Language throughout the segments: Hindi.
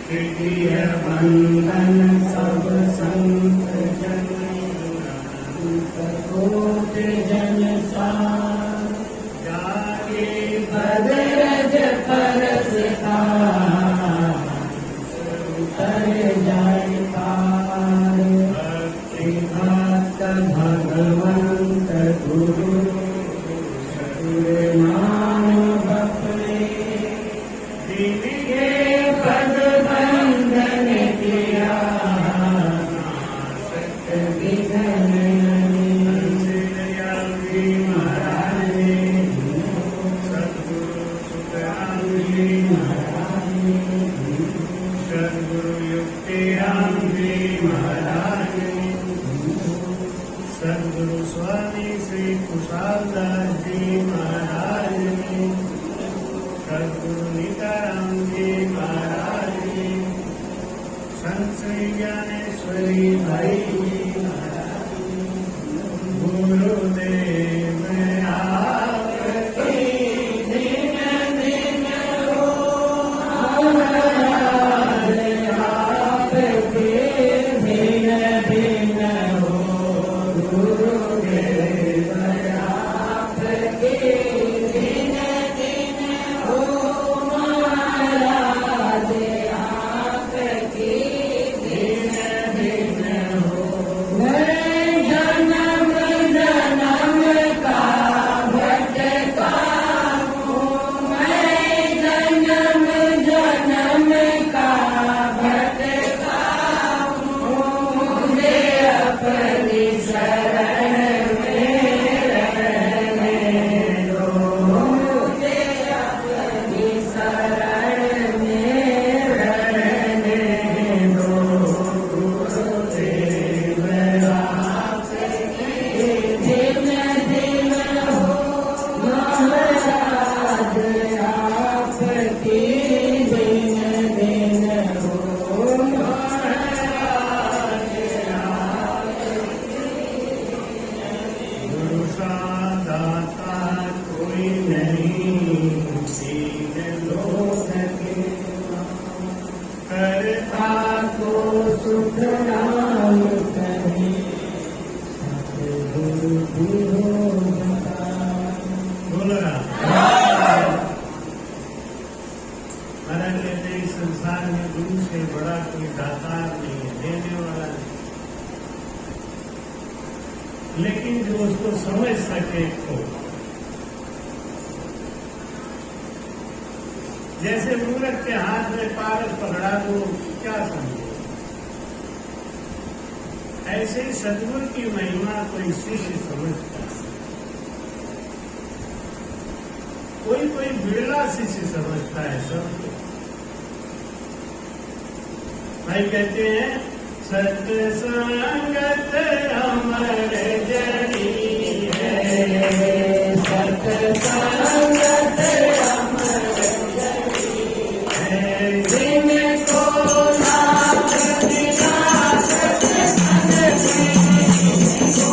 तृतीय बंधन सब संत जन कोट जन सार जागे भद्रज परस उतर जाय पार भक्ति भक्त भगवंत गुरु नाम बपले दिव्य पद बंधन किया सत्य विघ्न महाराज सदगुरु सुखराम जी महाराज सदगुरु युक्तिराम जी महाराज सदगुरु स्वामी श्री कुशालदास जी महाराज सदगुरु निताराम जी महाराज संत श्री ज्ञानेश्वरी भाई महाराज गुरुदेव आपकी दिन दिन हो महाराज आपकी दिन दिन हो गुरुदेव आपकी दिन दिन हो महाराज आपकी दिन दिन हो मैं जन्म जन्म का भटका हूँ मैं जन्म जन्म का भटका हूँ मुझे अपनी शरण में रहने दो मुझे अपनी शरण में रहने दो गुरुदेव आपकी दिन दिन हो महाराज आपकी दिन दिन हो महाराज गुरु सा दाता कोई नहीं दीन लोक के करता को सुख राम कहे सतगुरु गुरु बोल महाराज कहते इस संसार में गुरु से बड़ा कोई दातार नहीं है देने वाला नहीं लेकिन जो उसको समझ सके तो जैसे मूर्ख के हाथ में कागज पकड़ा तो क्या समझे ऐसे ही सदगुरु की महिमा कोई शिष्य समझता है कोई कोई बिरला शिष्य समझता है सबको भाई कहते हैं सत्संगत अमर जनी है सत्संगत अमर जनी है जिनको नाथ बिना सत्संग जिनको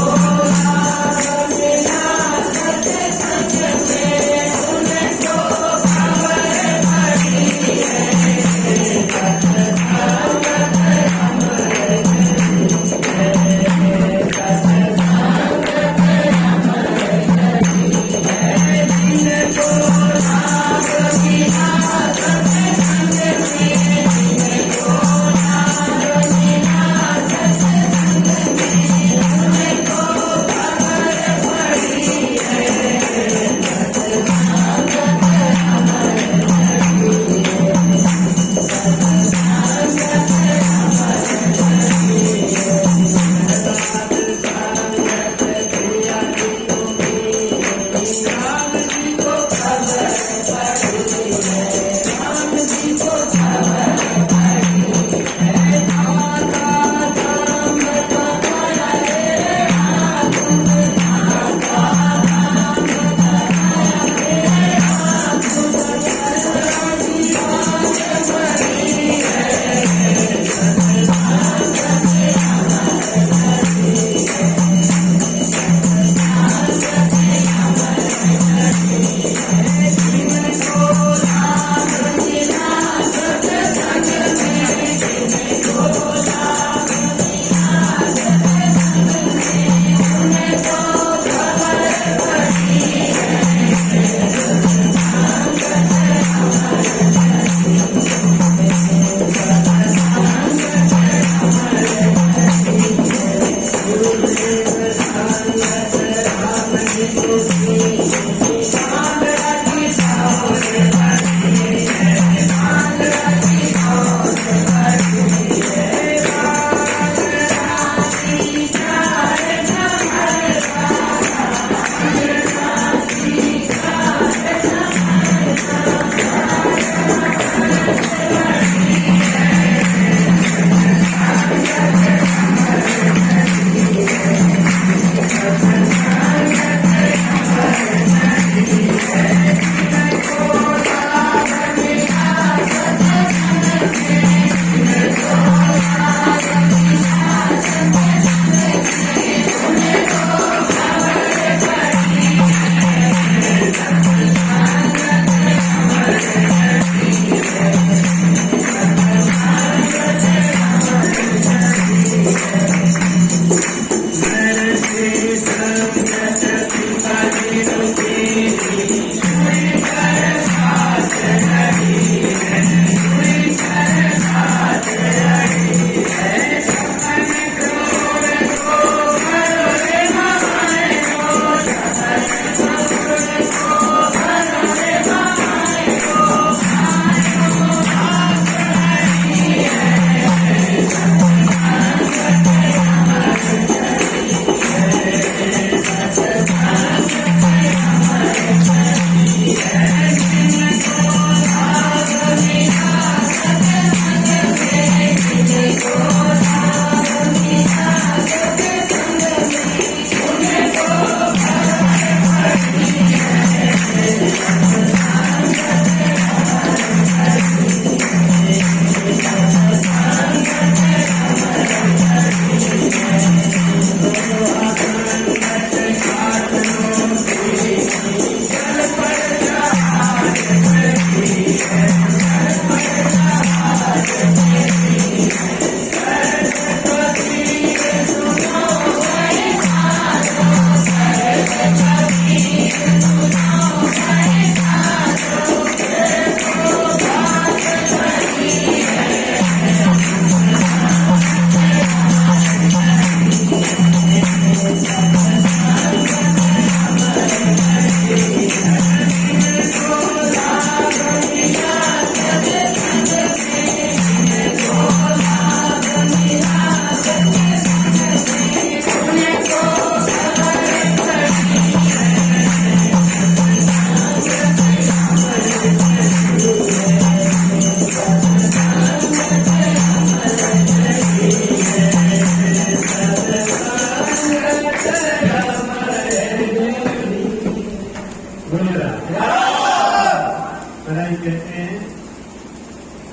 नाथ बिना सत्संग से उनको खबर पड़ी है सत्संगत अमर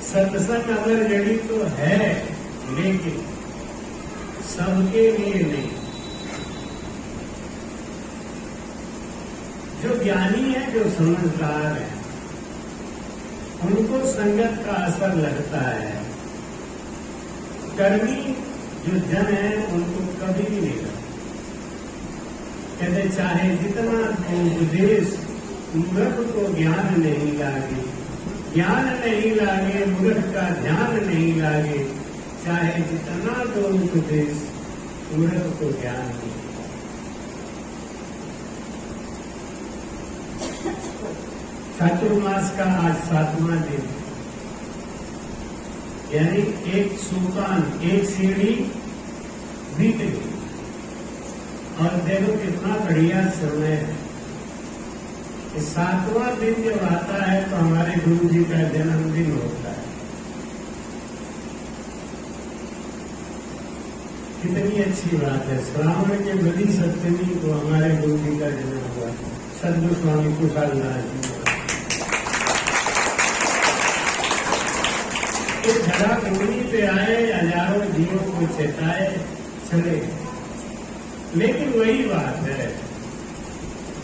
सत्संग अगर जड़ी तो है, लेकिन सबके लिए नहीं। जो ज्ञानी है, जो समझदार है, उनको संगत का असर लगता है। कर्मी जो जन है उनको कभी भी नहीं लगता। कहते चाहे जितना उपदेश मूर्ख को ज्ञान नहीं लागे, ज्ञान नहीं लागे मूर्ख का ध्यान नहीं लागे, चाहे जितना तो उपदेश मूर्ख को ज्ञान नहीं। चातुर्मास का आज 7वां दिन, यानी एक सोपान, एक सीढ़ी बीत गई। और देखो कितना बढ़िया समय है। 7वां दिन जब आता है तो हमारे गुरु जी का जन्मदिन होता है। कितनी अच्छी बात है। श्रावण के बड़ी सप्तमी को हमारे गुरु जी का जन्म हुआ। सद्गुरु स्वामी कुशाल दास जी इस धरा भूमि पे आए, हजारों जीवों को चेताए चले। लेकिन वही बात है,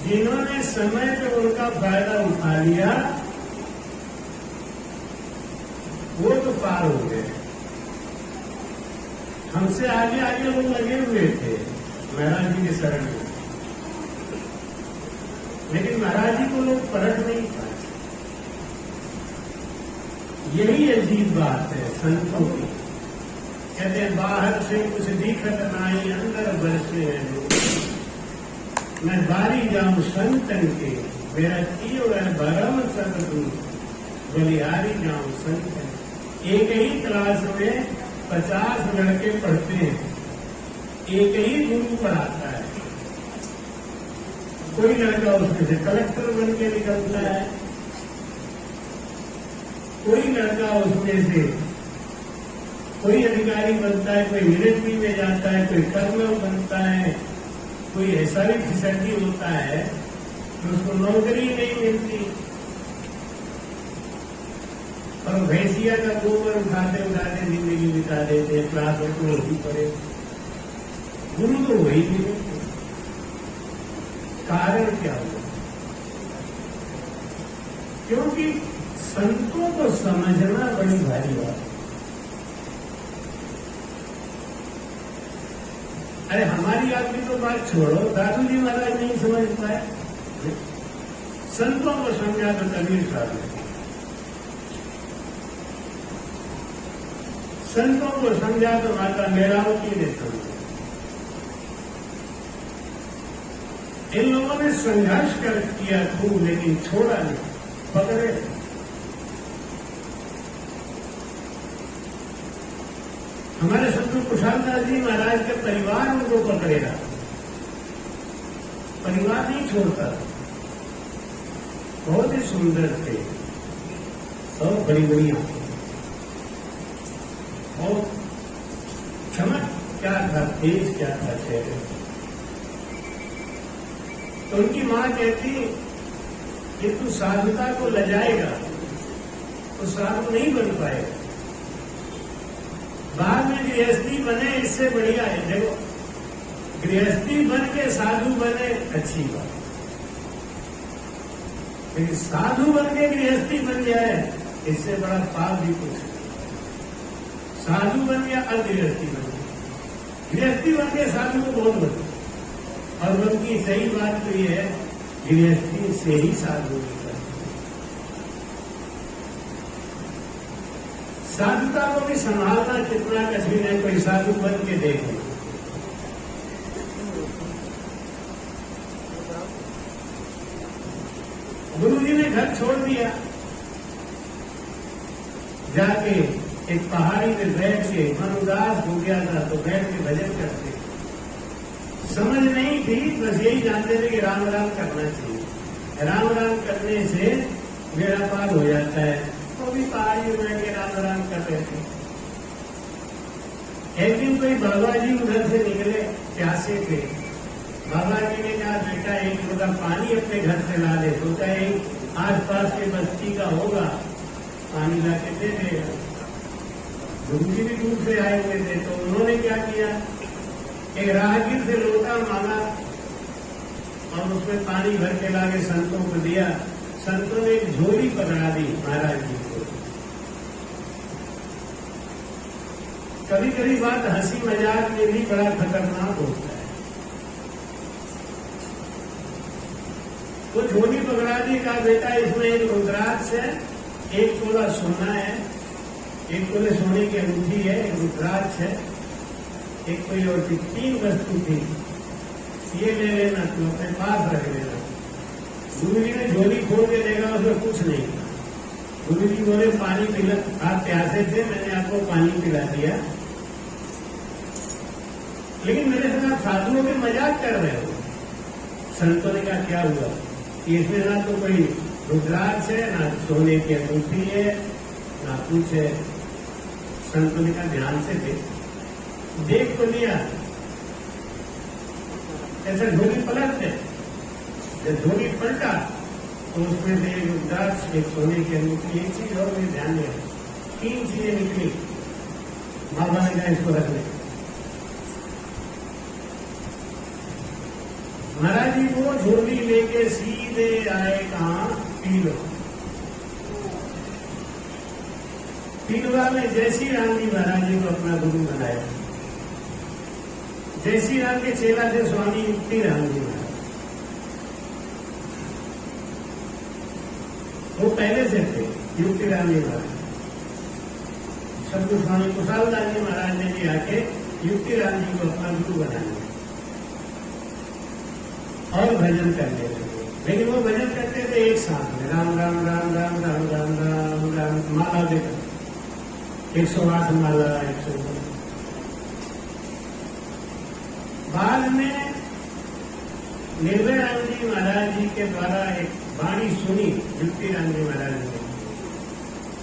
जिन्होंने समय पे उनका फायदा उठा लिया वो तो पार हो गए। हमसे आगे आगे लोग लगे हुए थे महाराज जी के शरण में, लेकिन महाराज जी को लोग परख नहीं पाए। यही अजीब बात है संतों की। कहते हैं बाहर से कुछ दिखत नाई, अंदर बरसे है लोग। मैं बारी जाऊं संतन के, मेरा कियो है भरम सतगुरु, बलिहारी जाऊं संतन। एक ही क्लास में 50 लड़के पढ़ते हैं, एक ही गुरु पढ़ाता है। कोई लड़का उसमें से कलेक्टर बन के निकलता है, कोई लड़का उसमें से कोई अधिकारी बनता है, कोई मिलिट्री में जाता है, कोई कर्नल बनता है, कोई ऐसा भी फिसड्डी होता है कि उसको नौकरी नहीं मिलती और भैंसिया का गोबर उठाते उठाते जिंदगी बिता देते, क्लास में तो वही पड़े। गुरु तो वही नहीं। कारण क्या हुआ? क्योंकि संतों को समझना बड़ी भारी बात है। अरे हमारी आपकी तो बात छोड़ो, दादू जी महाराज नहीं समझ पाए, संतों को समझा तो कबीर साहब ने, संतों को समझा तो माता मेरावती ने समझा। इन लोगों ने संघर्ष कर किया खूब, लेकिन छोड़ा नहीं, पकड़े। हमारे सतगुरु कुशाल दास जी महाराज के परिवार उनको पकड़ेगा, परिवार नहीं छोड़ता। बहुत ही सुंदर थे, बहुत बड़ी बड़ी आंखें, और चमक क्या था, तेज क्या था चेहरे। तो उनकी मां कहती कि तू साधुता को लजाएगा तो साधु नहीं बन पाएगा। बाद में गृहस्थी बने, इससे बढ़िया है। देखो, गृहस्थी बन के साधु बने अच्छी बात, लेकिन साधु बन के गृहस्थी बन जाए इससे बड़ा पाप भी कुछ। साधु बन गया अब गृहस्थी बन गया, गृहस्थी बन के साधु को बहुत बन। और उनकी सही बात तो यह है, गृहस्थी से ही साधु होता है। साधुता को भी संभालना कितना कठिन है, कोई साधु बन के देखे। गुरु जी ने घर छोड़ दिया, जाके एक पहाड़ी पे बैठ के, मन उदास हो गया था तो बैठ के भजन करते। समझ नहीं थी, बस यही जानते थे कि राम राम करना चाहिए, राम राम करने से मेरा पार हो जाता है। तो भी पहाड़ी में बैठ के राम राम कर रहे थे। एक दिन कोई बाबा जी उधर से निकले, प्यासे थे। बाबा जी ने कहा बेटा एक लोटा पानी अपने घर से ला दे। सोचा एक आस पास के बस्ती का होगा, पानी ला के दे देगा। गुरु जी भी दूर से आए हुए थे, तो उन्होंने क्या किया, एक राहगीर से लोटा मांगा और उसमें पानी भर के लाके संतों को दिया। संतों ने एक झोली पकड़ा दी महाराज जी को। कभी कभी बात हंसी मजाक में भी बड़ा खतरनाक होता है। वो झोली पकड़ा दी, कहा बेटा इसमें एक रुद्राक्ष है, एक तोला सोना है, एक तोले सोने की अंगूठी है, एक रुद्राक्ष है, एक कोई और चीज, 3 वस्तु थी, ये ले लेना, तुम अपने पास रख लेना। गुरु जी ने झोली खोल के देखा, उसमें कुछ नहीं था। गुरु जी बोले पानी पिला, आप प्यासे थे, मैंने आपको पानी पिला दिया, लेकिन मेरे साथ साधुओं के मजाक कर रहे हो। संतों ने कहा क्या हुआ, इसमें ना तो कोई रुद्राक्ष है, ना सोने की अंगूठी है, ना कुछ है। संतों ने कहा ध्यान से देख तो लिया, ऐसा झोली पलटते, जब झोली पलटा तो उसमें से एक रुद्राक्ष, एक सोने की अंगूठी, एक चीज और मुझे ध्यान दिया, 3 चीजें निकली। बाबा ने कहा इसको रख ले। महाराज जी वो झोली लेके सीधे आए कहाँ, पीलो। पीलवा में जय श्री राम जी महाराज जी को अपना गुरु बनाया। जय श्री राम के चेला थे स्वामी युक्ति राम जी महाराज, वो पहले से थे युक्ति राम जी महाराज। सतगुरु स्वामी कुशालदास जी महाराज ने भी आके युक्ति राम जी को अपना गुरु बनाया और भजन करने लगे। लेकिन वो भजन करते थे एक साथ में, राम राम राम राम राम राम राम राम, माला देकर 108 माला, 109। बाद में निर्भय राम जी महाराज जी के द्वारा एक वाणी सुनी युक्ति राम जी महाराज ने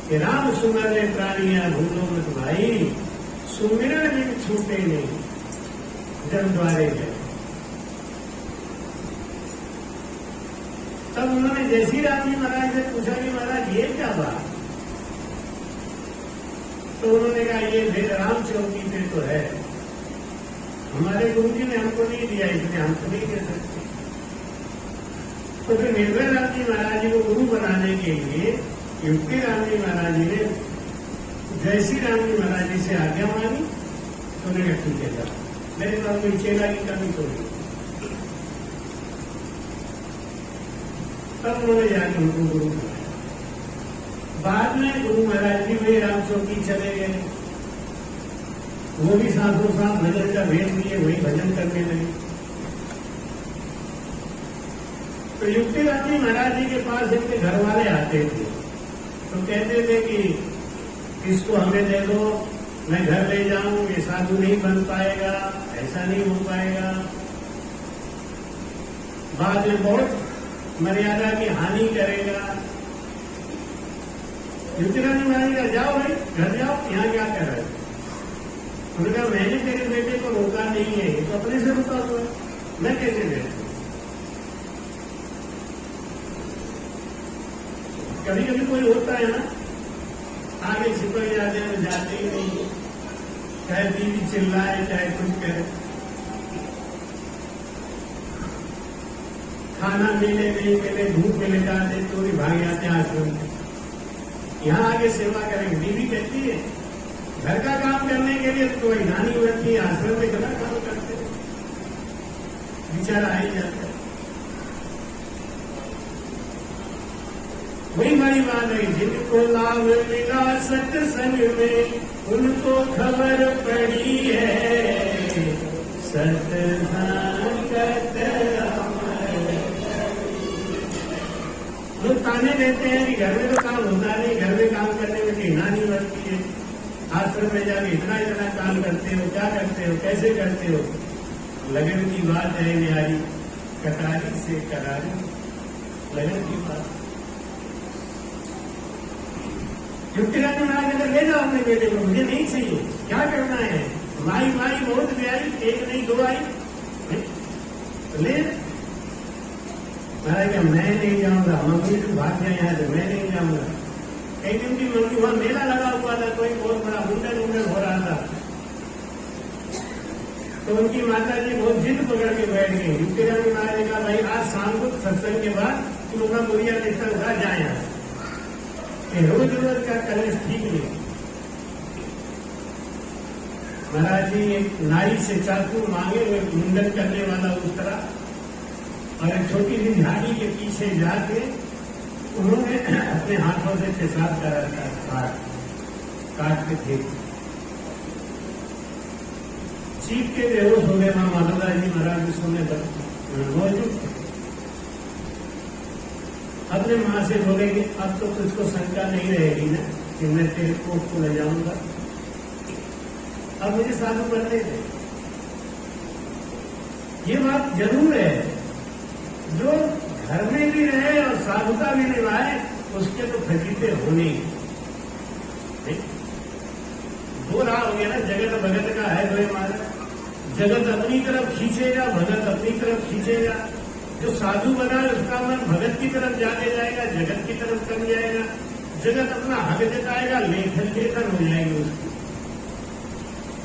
कि राम सुमर प्राणिया भूलो मत भाई, सुमिरन बिन छूटे नहीं जब द्वारे गए। तब उन्होंने जय श्री राम जी महाराज से पूछा कि महाराज ये क्या बात, तो उन्होंने कहा ये वेद राम चौकी पे तो है, हमारे गुरु जी ने हमको नहीं दिया, इसलिए हम तो नहीं दे सकते। तो फिर निर्भय राम जी महाराज जी को गुरु बनाने के लिए युक्ति राम जी महाराज जी ने जय श्री राम जी महाराज जी से आज्ञा मांगी। तो उन्होंने कहा ठीक है जाओ, मेरे पास कोई चेला की कमी तो नहीं। तब उन्होंने जाकर उनको गुरु बनाया। बाद में गुरु महाराज जी वे राम चौकी चले गए, वो भी साथों साथ भजन का भेद लिए वही भजन करने लगे। तो युक्ति राम जी महाराज जी के पास इनके घर वाले आते थे, तो कहते थे कि इसको हमें दे दो, मैं घर ले जाऊं, ये साधु नहीं बन पाएगा, ऐसा नहीं हो पाएगा। बाद में बहुत मर्यादा की हानि करेगा। युक्ति राम जी महाराज का जाओ भाई घर जाओ, यहाँ क्या कर रहे हो। उन्होंने कहा मैंने तेरे बेटे को रोका नहीं है, ये तो अपने से रुका हुआ है, मैं कैसे दे दूं। कभी कभी कोई होता है ना, आगे छिपक जाते हैं, जाते ही नहीं, चाहे बीवी चिल्लाए चाहे कुछ करे, खाना मिले नहीं मिले, धूप में ले जाते, चोरी भाग जाते हैं आश्रम में। यहाँ आगे सेवा करेंगे। बीवी कहती है घर का काम करने के लिए तो कोई नानी बनती है, आश्रम में गलत काम करते हैं, बेचारा आ ही जाता है। वही हमारी बात है, जिनको लाभ मिला सत्संग में उनको खबर पड़ी है, सत्संग लोग ताने देते हैं कि घर में तो काम होता नहीं, घर में काम करने में टीना नहीं बनती है, आश्रम में जाके इतना इतना काम करते हो, क्या करते हो, कैसे करते हो। लगन की बात है न्यारी, कटारी से करारी, लगन की बात। युक्ति राम जी महाराज अंदर ले जाओ अपने बेटे को, मुझे नहीं चाहिए, क्या करना है, माई माई बहुत प्यारी, एक नहीं दो आई, ले। महाराज क्या मैं नहीं जाऊंगा, मम्मी तो भाग जाए यहाँ से, मैं नहीं जाऊंगा, एक दिन की मम्मी वहां मेला लगा हुआ था, कोई बहुत बड़ा मुंडन हो रहा था, तो उनकी माता जी बहुत जिद पकड़ के बैठ गई। युक्ति रानी महाराज ने कहा भाई आज शाम को सत्संग के बाद तुम अपना बुढ़िया रिश्ता उठा जाए यहाँ, रोज रोज का कलेश ठीक नहीं। महाराज जी एक नाई से चाकू मांगे हुए मुंडन करने वाला उस तरह, और एक छोटी सी झाड़ी के पीछे जाके उन्होंने अपने हाथों से पेशाब करा था, काट के थे, चीख के बेहोश हो गए। मां माधवदास जी महाराज उस समय मौजूद थे। अपने मां से बोलेंगे अब तो तुझको शंका नहीं रहेगी ना कि मैं तेरे कोख को ले जाऊंगा, अब मुझे साधु बनने दे। ये बात जरूर है, जो घर में भी रहे और साधुता भी निभाए उसके तो फजीते होने ही। दो राह हो गया ना, जगत भगत का है दो मार्ग, जगत अपनी तरफ खींचेगा, भगत अपनी तरफ खींचेगा। जो साधु बना है उसका मन भगत की तरफ जाके जाएगा, जगत की तरफ कम जाएगा। जगत अपना हक जताएगा, लेखन हो जाएगी उसकी।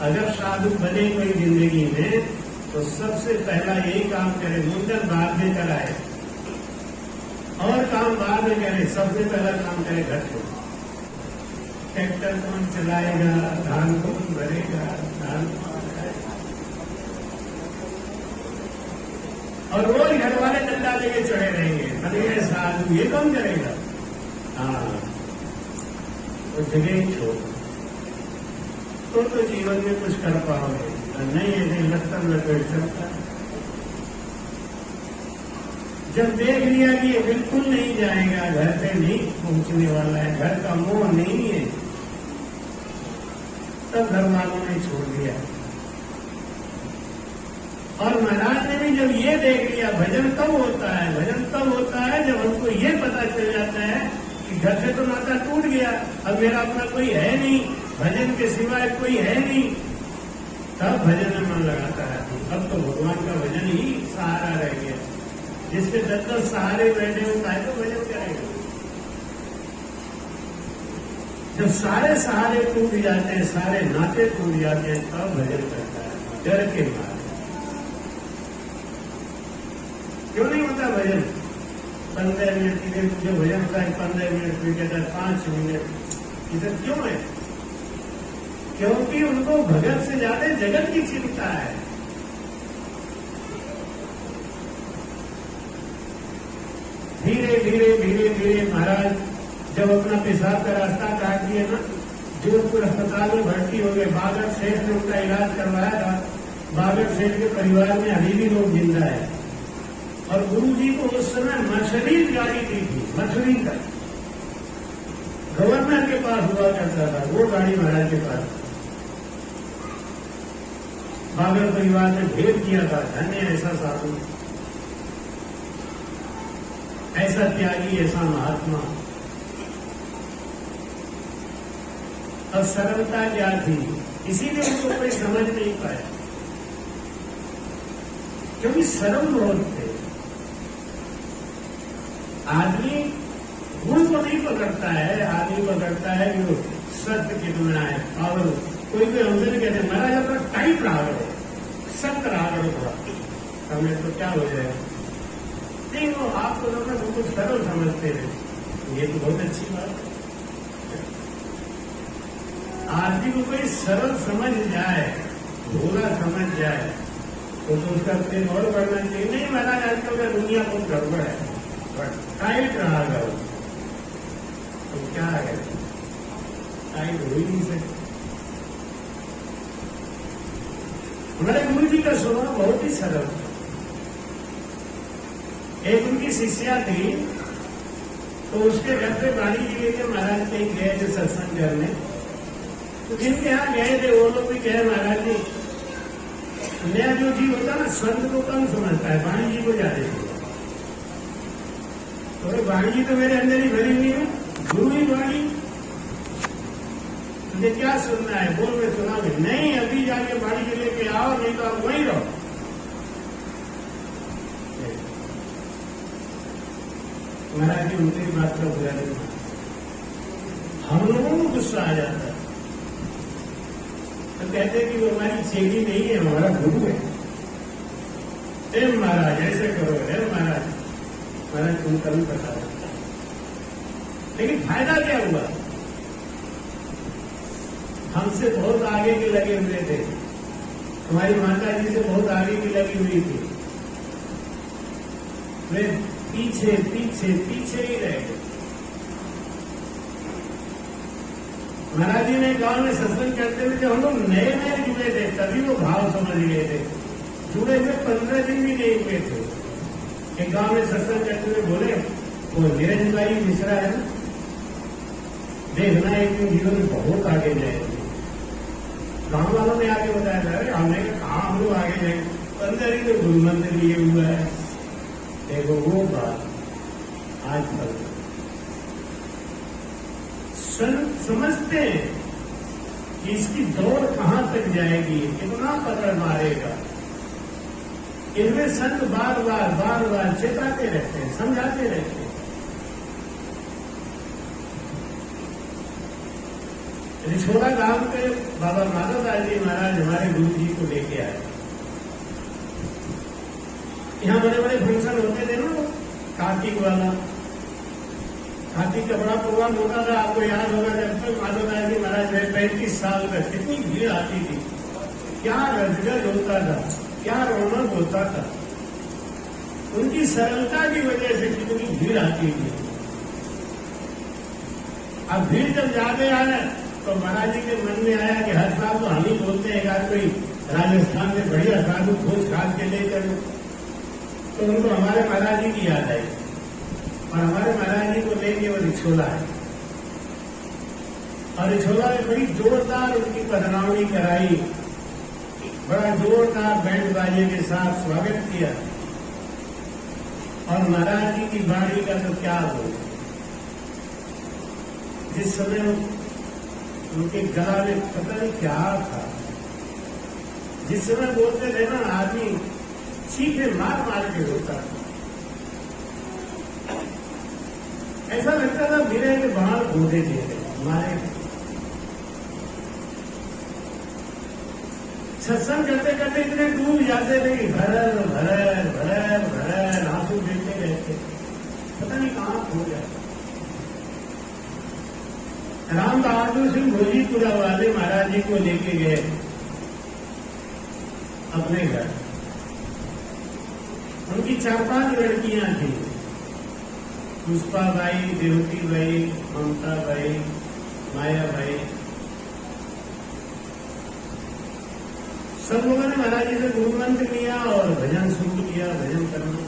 अगर साधु बने कोई जिंदगी में तो सबसे पहला यही काम करे, मुंडन बाद में कराए और काम बाद में करे। सबसे पहला काम करे घर को। ट्रैक्टर कौन चलाएगा, धान कौन भरेगा, धान कौन खाएगा, और रोज घर वाले डंडा लेके चढ़े रहेंगे, बने साधु, ये कौन करेगा? हाँ, वो जगह ही छोड़ तो जीवन में कुछ कर पाओगे, नहीं ऐसे लटकन लपेट सकता। जब देख लिया कि ये बिल्कुल नहीं जाएगा, घर पे नहीं पहुंचने वाला है, घर का मोह नहीं है, तब घर वालों ने छोड़ दिया। और महाराज ने भी जब ये देख लिया, भजन कब होता है? भजन तब होता है जब हमको ये पता चल जाता है कि घर से तो नाता टूट गया, अब मेरा अपना कोई है नहीं, भजन के सिवाय कोई है नहीं, तब भजन में मन लगाता है। अब तो भगवान का भजन ही सहारा रह गया। जिसके 10 सहारे बैठे होता है तो भजन करेगा। जब सारे सहारे टूट जाते हैं, सारे नाते टूट जाते हैं, तब भजन करता है डर के मारे। क्यों नहीं होता भजन? 15 मिनट की जो भजन होता है 15 मिनट में कहता है 5 मिनट, इधर क्यों है? क्योंकि उनको भगत से ज्यादा जगत की चिंता है। धीरे धीरे धीरे धीरे महाराज जब अपना पेशाब का रास्ता काट दिया ना, जोधपुर अस्पताल में भर्ती हो गए। बागर सेठ ने उनका इलाज करवाया था। बागर सेठ के परिवार में अभी भी लोग जिंदा है। और गुरु जी को उस समय मर्सिडीज गाड़ी दी थी, मर्सिडीज का गवर्नर के पास हुआ करता था, वो गाड़ी महाराज के पास। बागर परिवार ने भेद किया था, धन्य ऐसा साधु, ऐसा त्यागी, ऐसा महात्मा। अब सरलता क्या थी, इसीलिए उनको कोई समझ नहीं पाया, क्योंकि सरल बहुत थे। आदमी गुण को नहीं पकड़ता है, आदमी पकड़ता है जो सत्य कितना है। और कोई भी हमसे नहीं कहते महाराज अपना टाइट रहा करो, सख्त रहा करो थोड़ा, समय तो क्या हो जाएगा। नहीं, वो आपको लोग बिल्कुल सरल समझते हैं, ये तो बहुत अच्छी बात है। आदमी को कोई सरल समझ जाए, भोला समझ जाए, तो उसका प्रेम और बढ़ना चाहिए। नहीं महाराज आजकल का दुनिया बहुत गड़बड़ है, टाइट रहा करो, तो क्या है, टाइट हो ही नहीं सकती। हमारे गुरु जी का स्वभाव बहुत ही सरल था। एक उनकी शिष्या थी, तो उसके घर पे बाड़ी जी लेके महाराज कहीं गए थे सत्संग करने। तो जिनके यहाँ गए थे वो लोग भी कहे महाराज जी, नया जो जीव होता है ना संत को कम समझता है, वाणी जी को ज्यादा समझता है। तो वाणी जी तो मेरे अंदर ही भरी हुई है, गुरु ही वाणी, मुझे क्या सुनना है बोल, मैं सुनाऊंगी। नहीं, अभी जाके वाणी जी लेके आओ, नहीं तो आप वहीं रहो। महाराज जी उनकी बात का बुरा नहीं माना। हम लोगों को गुस्सा आ जाता है, तो कहते हैं कि वो हमारी चेली नहीं है, हमारा गुरु है। महाराज ऐसे करो, महाराज महाराज तुम कर्म बता। लेकिन फायदा क्या हुआ? हमसे बहुत आगे के लगे हुए थे, हमारी माता जी से बहुत आगे की लगी हुई थी, वे पीछे पीछे पीछे ही रह गए। महाराज जी ने गांव में सत्संग करते हुए जब हम लोग नए नए जुड़े थे तभी वो भाव समझ गए थे। जुड़े हुए 15 दिन भी नहीं हुए थे, एक गांव में सत्संग करते हुए बोले, वो निरंजन भाई मिश्रा है ना, देखना एक दिन जीवन में बहुत आगे जाएंगे। गांव वालों ने आगे बताया था, अरे हमने कहा हम लोग आगे जाएंगे, 15 ही तो गुरु मंदिर लिए हुआ है। देखो वो बात आज कल समझते हैं कि इसकी दौड़ कहां तक जाएगी, कितना पकड़ मारेगा। इनमें संत बार बार चेताते रहते हैं, समझाते रहते हैं। रिछोड़ा गांव पे बाबा माधवदास जी महाराज हमारे गुरु जी को लेके आए। यहाँ बड़े बड़े फंक्शन होते थे ना, कार्तिक वाला, कार्तिक का बड़ा प्रोग्राम होता था। आपको याद होगा जब तक माधवदास जी महाराज 35 साल का, कितनी भीड़ आती थी, क्या गजगज होता था, क्या रौनक होता था। उनकी सरलता की वजह से कितनी भीड़ आती थी। अब भीड़ जब ज्यादा आया तो महाराज जी के मन में आया कि हर साल तो हम ही बोलते हैं, अगर कोई राजस्थान में बढ़िया साधु खोज खाद के लेकर, तो उनको हमारे महाराज जी की याद आई। और हमारे महाराज जी को लेके वो रिछोला है, और रिछोला ने बड़ी जोरदार उनकी पधरावनी कराई, बड़ा जोरदार बैंड बाजे के साथ स्वागत किया। और महाराज जी की बाणी का तो क्या बोल, जिस समय उनके गला में पता नहीं क्या था, जिस समय बोलते थे ना आदमी चीखे मार मार के रोता था। ऐसा लगता था मेरे के बाहर घूमते थे हमारे। सत्संग करते करते इतने डूब जाते थे कि भरर भरर भरर भरर आंसू गिरते रहते, पता नहीं कहां खो जाता। राम बहादुर सिंह भोजीपुरा वाले महाराज जी को लेके गए अपने घर। उनकी 4-5 लड़कियां थी, पुष्पा बाई, देवती बाई, ममता बाई, माया बाई। सब लोगों ने महाराज जी से गुरु मंत्र लिया और भजन शुरू किया, भजन करना।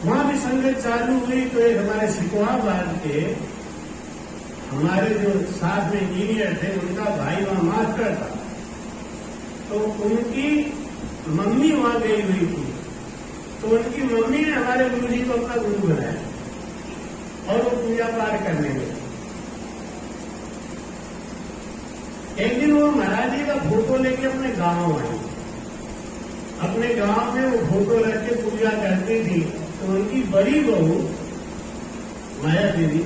वहां भी संगत चालू हुई तो एक हमारे सिकोहाबाद के हमारे जो साथ में इंजीनियर थे, उनका भाई वहां मास्टर था, तो उनकी मम्मी वहां गई हुई थी। तो उनकी मम्मी ने हमारे गुरु जी को अपना गुरु बनाया और वो पूजा पाठ करने लगे। एक दिन वो महाराज जी का फोटो लेके अपने गांव आए। अपने गांव में वो फोटो रख के पूजा करती थी, तो उनकी बड़ी बहू माया देवी,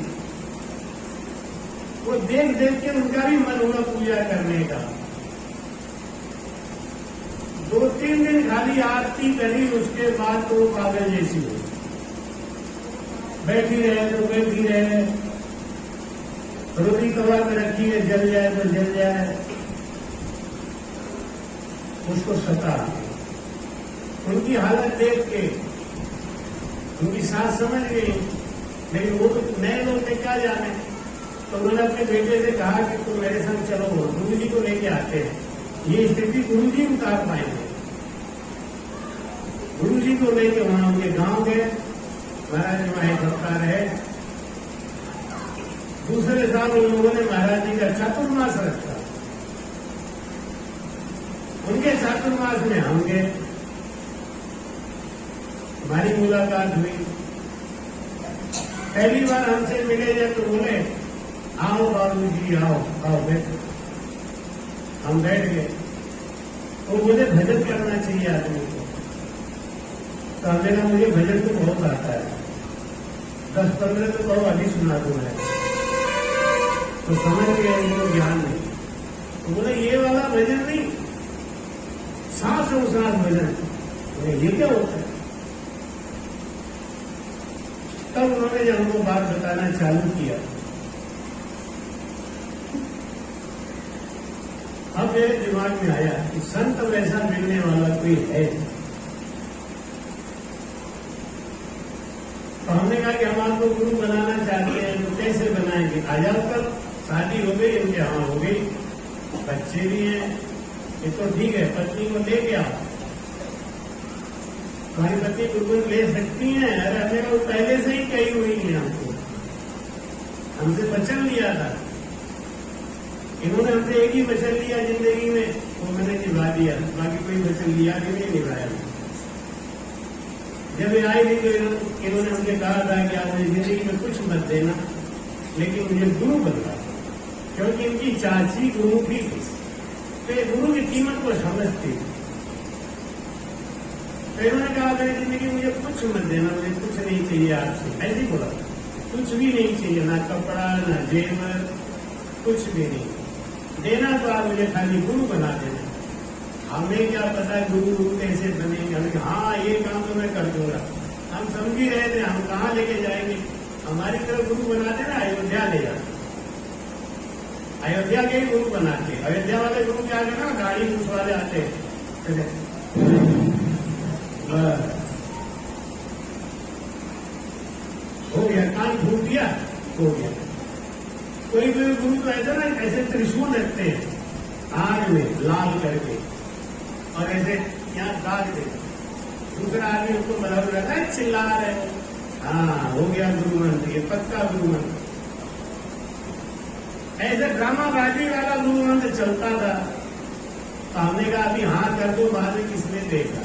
वो देख देख के उनका भी मन हुआ पूजा करने का। 2-3 दिन खाली आरती करी, उसके बाद तो वो पागल जैसी हुई, बैठी रहे तो बैठी रहे, रोटी तवा में रखी है, जल जाए तो जल जाए, उसको सता। उनकी हालत देख के उनकी सास समझ गई, लेकिन वो तो नए लोग ने क्या जाने। तो उन्होंने अपने बेटे से कहा कि तुम मेरे संग चलो, गुरु जी को लेके आते हैं। ये स्थिति गुरु जी उतार पाएंगे। गुरु जी को लेके वहां उनके गांव गए, महाराज जी वहां एक हफ्ता रहे। दूसरे साल उन लोगों ने महाराज जी का चातुर्मास रखा, उनके चातुर्मास में हम गए, हमारी मुलाकात हुई। पहली बार हमसे मिले जब तो बोले, आओ बाबू जी आओ आओ बैठो। हम बैठ गए। तो मुझे भजन करना चाहिए आदमी को। तो हमने कहा मुझे भजन तो बहुत आता है, 10-15 तो बहुत अभी सुना दूं मैं। तो समझ गए इनको ज्ञान नहीं। तो बोले ये वाला भजन नहीं, सांसों सांस भजन। ये क्या होता है? तब उन्होंने जब हमको बात बताना चालू किया, अब मेरे दिमाग में आया कि संत वैसा मिलने वाला कोई है। तो हमने कहा कि हम आपको गुरु बनाना चाहते हैं, तो कैसे बनाएंगे? आ जाओ कल, शादी हो गई, इनके यहाँ हो गई, बच्चे भी हैं, ये तो ठीक है, पत्नी को लेके आओ। तुम्हारी पत्नी गुरु ले सकती हैं? अरे हमने वो पहले से ही कही हुई है, हमको हमसे वचन लिया था। इन्होंने हमसे एक ही वचन लिया जिंदगी में, वो मैंने निभा दिया, बाकी कोई वचन लिया भी नहीं, निभाया। जब ये आई थी तो इन्होंने हमसे कहा था कि आप मुझे जिंदगी में कुछ मत देना, लेकिन मुझे गुरु बनवा, क्योंकि इनकी चाची गुरु भी थी, तो ये गुरु की कीमत को समझती। तो इन्होंने कहा मेरी जिंदगी मुझे कुछ मत देना, मुझे कुछ नहीं चाहिए आपसे, ऐसे ही बोला, कुछ भी नहीं चाहिए, ना कपड़ा ना जेवर, कुछ भी नहीं देना, तो आप मुझे खाली गुरु बना देना। हमें क्या पता गुरु कैसे बनेंगे? हमें हाँ ये काम तो मैं कर दूंगा। हम समझ ही रहे थे हम कहाँ लेके जाएंगे, हमारी तरफ गुरु बना देना, अयोध्या ले जाना, अयोध्या के ही गुरु बनाते। अयोध्या वाले गुरु क्या करना, गाड़ी पुलिस वाले आते हैं, हो गया, कान फूट दिया, हो गया। कोई कोई गुरु तो ऐसा ना, ऐसे त्रिशूल रखते हैं आग में लाल करके, और ऐसे यहाँ दाग दे, दूसरा आदमी उसको बदल रहा है, चिल्ला रहे, हाँ हो गया गुरु मंत्र, ये पक्का गुरु मंत्र। ऐसे ड्रामाबाजी वाला गुरु मंत्र चलता था। तो हमने कहा अभी हाँ कर दो, बाद में किसने देखा।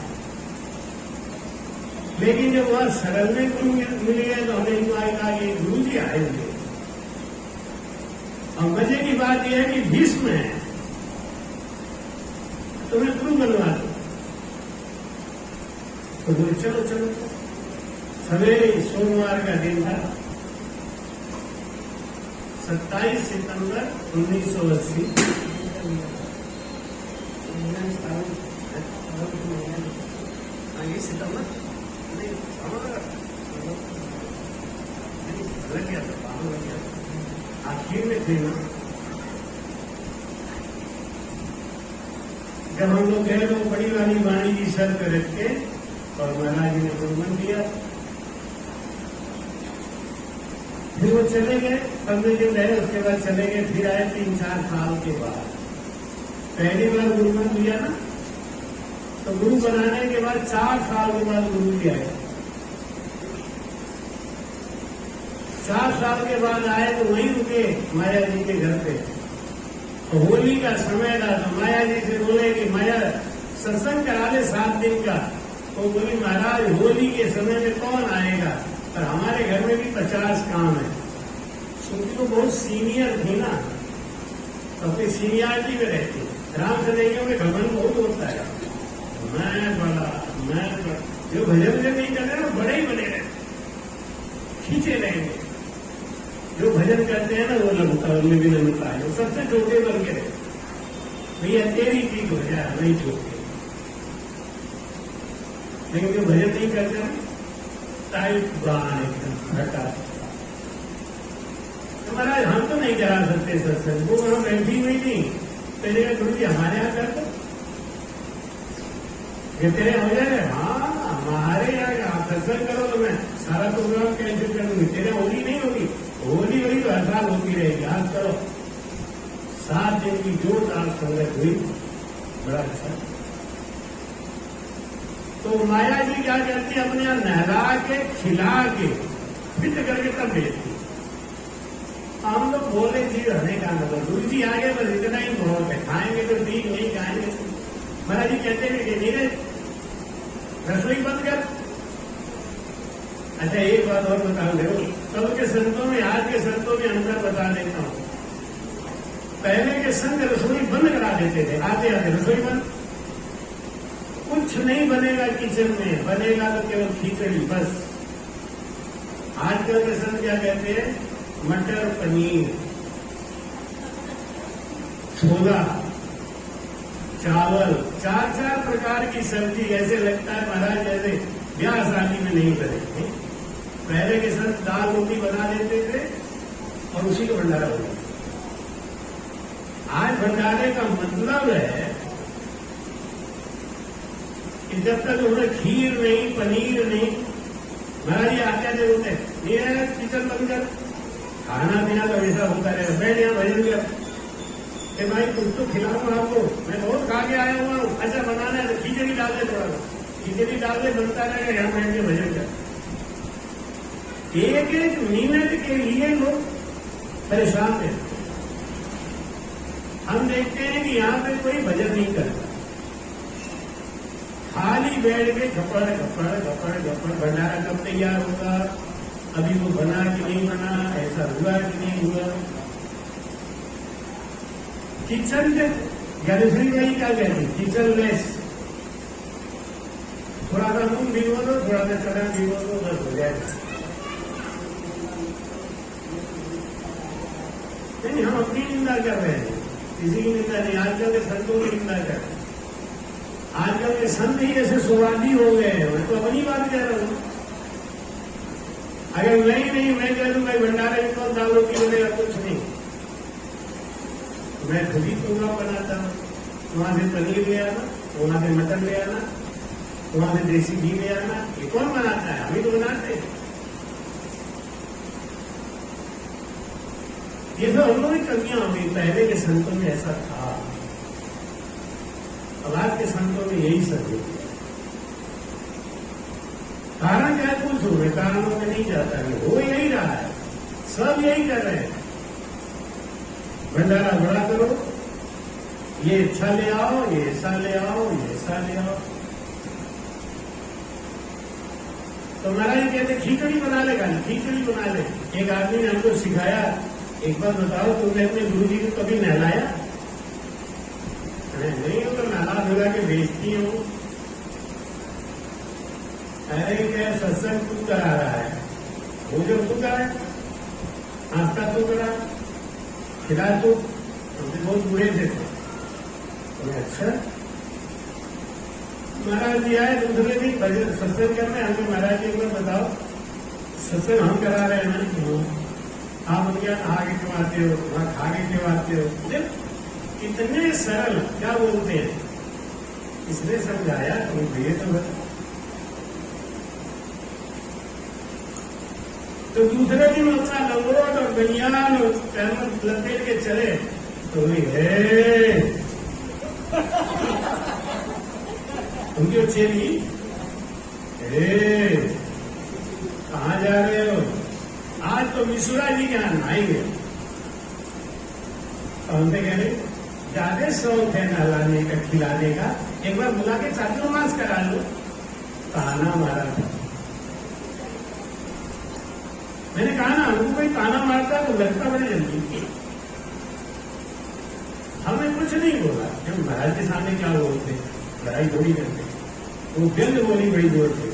लेकिन जब वह सरल में गुरु मिल गए तो हमने कहा कि गुरु जी आएंगे। और मजे की बात यह है कि भीष्म है, तुम्हें गुरु बनवा दो। तो बोले चलो चलो। सवेरे सोमवार का दिन था, 27 सितंबर 1980। सितंबर लग गया था, आखिर में थे ना। जब हम लोग गए तो बड़ी वाली वाणी जी सर पे रख के और महाराज जी ने गुरुमन दिया। फिर वो चले गए, 15 दिन रहे, उसके बाद चले गए। फिर आए 3-4 साल के बाद, पहली बार गुरुमन दिया ना, तो गुरु बनाने के बाद 4 साल के बाद गुरु जी आए। 4 साल के बाद आए तो वहीं रुके माया जी के घर पे। तो होली का समय था, तो माया जी से बोले कि माया सत्संग करा ले 7 दिन का। तो बोली महाराज होली के समय में कौन आएगा, पर हमारे घर में भी 50 काम है। क्योंकि वो बहुत सीनियर थी ना, तो अपनी सीनियरिटी में रहती। राम सदैयों में घमंड बहुत होता है, मैं बड़ा जो भजन नहीं कर रहे ना, बड़े ही बने रहे, खींचे रहेंगे। जो भजन करते हैं ना वो लगता है भी लगता है, सबसे छोटे बन के रहे, भैया तेरी ठीक हो जाए, नहीं छोटे। लेकिन जो भजन नहीं करते ना, टाइट बाण एकदम घटा। तो महाराज हम तो नहीं करा सकते सत्संग, वो वहां बैठी हुई थी। पहले का गुरु जी हमारे यहाँ कर दो, ये तेरे हो जाए। हाँ हमारे यहाँ सत्संग करो तो मैं सारा प्रोग्राम कैंसिल कर दूंगी। तेरे होली नहीं होगी, होली होली तो हर साल होती रहेगी। आज करो 7 दिन की जोरदार संगत हुई, बड़ा अच्छा। तो माया जी क्या करती, अपने यहाँ नहला के खिला के फिट करके तब भेजती। हम लोग बोले जी रहने का मतलब गुरु जी आगे बस इतना ही बहुत है, खाएंगे तो ठीक, नहीं खाएंगे। महाराज जी कहते हैं कि नीरज रसोई बंद कर। अच्छा एक बात और बता दो, कल के संतों में आज के संतों में अंतर बता देता हूं। पहले के संत रसोई बंद करा देते थे, आते आते रसोई बंद, कुछ नहीं बनेगा किचन में, बनेगा तो केवल खिचड़ी बस। आजकल के संत क्या कहते हैं, मटर पनीर, छोला, चावल, 4-4 प्रकार की सब्जी। ऐसे लगता है महाराज जैसे ब्याह शादी में नहीं करेंगे। पहले के संत दाल रोटी बना देते थे और उसी को भंडारा हो जाता। आज भंडारे का मतलब है कि जब तक उन्हें खीर नहीं, पनीर नहीं, महाराज ये आज्ञा दे होते हैं, ये है किचन बंद कर, खाना पीना तो ऐसा होता रहेगा। बैठ यहाँ भजन कर कि भाई कुछ तो खिलाऊंगा आपको, मैं बहुत खा के आया हुआ हूँ, अच्छा बनाना है तो खिचड़ी डाल दे, थोड़ा खिचड़ी डाल दे, बनता रहेगा, यहाँ बैठ के भजन कर। एक एक मिनट के लिए लोग परेशान रहते हैं। हम देखते हैं कि यहाँ पे कोई भजन नहीं करता, खाली बैठ के घपड़ घपड़ घपड़ घपड़, भंडारा कब तैयार होगा, अभी वो बना कि नहीं बना, ऐसा हुआ कि नहीं हुआ। किचन में गणश्री भाई क्या कहती, किचन लेस, थोड़ा सा मूंग भिगो दो, थोड़ा सा चना भिगो दो, बस हो जाएगा। नहीं, हम अपनी निंदा कर रहे हैं, किसी की निंदा नहीं। आजकल के संतों की निंदा कर रहे हैं। आजकल के संत ही ऐसे सुवादी हो गए हैं। मैं तो अपनी बात कह रहा हूं। अगर नहीं मैं कह दूं भाई भंडारे में कौन दाल रोटी बनेगा, कुछ नहीं, मैं खुद ही प्रोग्राम बनाता हूँ। वहां से पनीर ले आना, वहां से मटन ले आना, वहां से देसी घी ले आना। ये कौन बनाता है? हम ही तो बनाते हैं। ये तो हम लोग की कमियां हो गई। पहले के संतों में ऐसा था, अब आज के संतों में यही सब है। कारण क्या है? पूछो, मैं कारणों में नहीं जाता, हो यही रहा है, सब यही कर रहे हैं। भंडारा बड़ा करो, ये अच्छा ले आओ, ये ऐसा ले आओ, ये ऐसा ले आओ। तो महाराज कहते खिचड़ी बना ले, खाली खिचड़ी बना ले। एक आदमी ने हमको सिखाया, एक बार बताओ तुमने अपने गुरु जी को कभी नहलाया? नहीं, वो तो नहा धुला के बेचती हूँ। अरे क्या सत्संग तू करा रहा है, वो जो तू करा, नाश्ता तू करा, खिला तू, हमसे बहुत बुरे थे। तो अच्छा महाराज जी आए दूसरे दिन भजन सत्संग करने, हमें महाराज जी को बताओ सत्संग हम करा रहे हैं ना, क्यों आप उनके आगे क्यों आते हो, वहां खागे क्यों आते हो? इतने सरल क्या बोलते हैं, इसने समझाया तुम ये तो दूसरे दिन अपना लंगोट और बनियान और पैमत लपेट के चले तो उनकी चेली, कहाँ जा रहे हो? आज तो मिश्रा जी के यहाँ नहाएंगे। और उनसे कह रहे ज्यादा शौक है नहलाने का, खिलाने का, एक बार बुला के चातुर्मास करा लो। ताना मारा था। मैंने कहा ना, हमको कोई ताना मारता तो लगता बड़े जल्दी। हमने कुछ नहीं बोला, क्यों महाराज के सामने क्या बोलते, लड़ाई थोड़ी करते। वो व्यंग बोली बड़ी जोर से,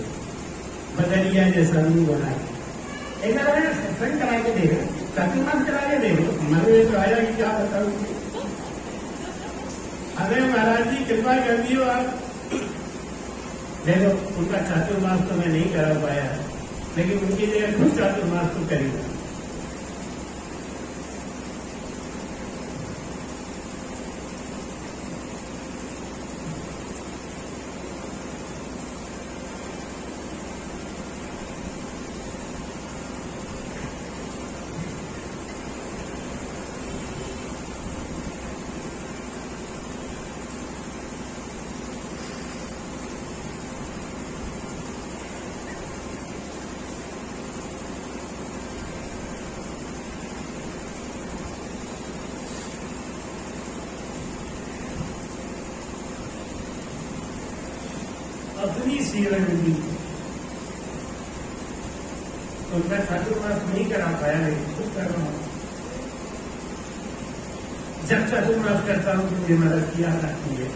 बदलिया जैसा मुंह बना के। एक बार सत्संग करा के देखो, चातुर्मास करा के देखो, हमारे तो आया कि क्या बताऊं। अरे महाराज जी कृपा कर दियो आप। देखो उनका चातुर्मास तो मैं नहीं करा पाया, लेकिन उनकी जगह खुद चातुर्मास तो करेगा। अपनी सीवन दी, उनका चातुर्मास नहीं करा पाया, लेकिन खुद कर रहा हूं। जब चातुर्मास करता हूं तो मुझे मदद की याद आती है।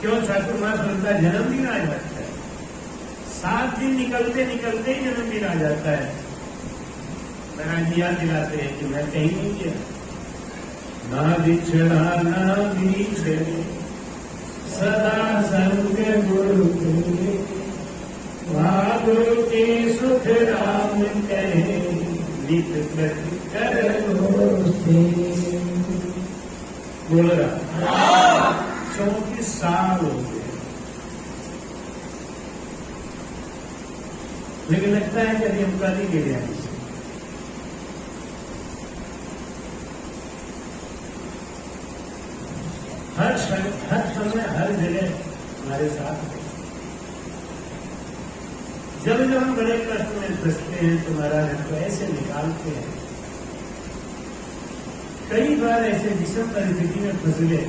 क्यों? चातुर्मास उनका जन्मदिन आ जाता है, 7 दिन निकलते निकलते ही जन्मदिन आ जाता है। महाराज जी याद दिलाते हैं कि मैं कहीं नहीं गया, ना बिछड़ा ना बिछड़े सदा संग गुरु के, गुरु के सुख राम कहे नित प्रति करो से। बोल रहा 34 साल हो गए, लेकिन लगता है कि अभी हम कल ही गिरे हैं। हर समय हर जगह हमारे साथ है। जब हम बड़े कष्ट में फंसते हैं तो महाराज हमको ऐसे निकालते हैं। कई बार ऐसे विषम परिस्थिति में फंस गए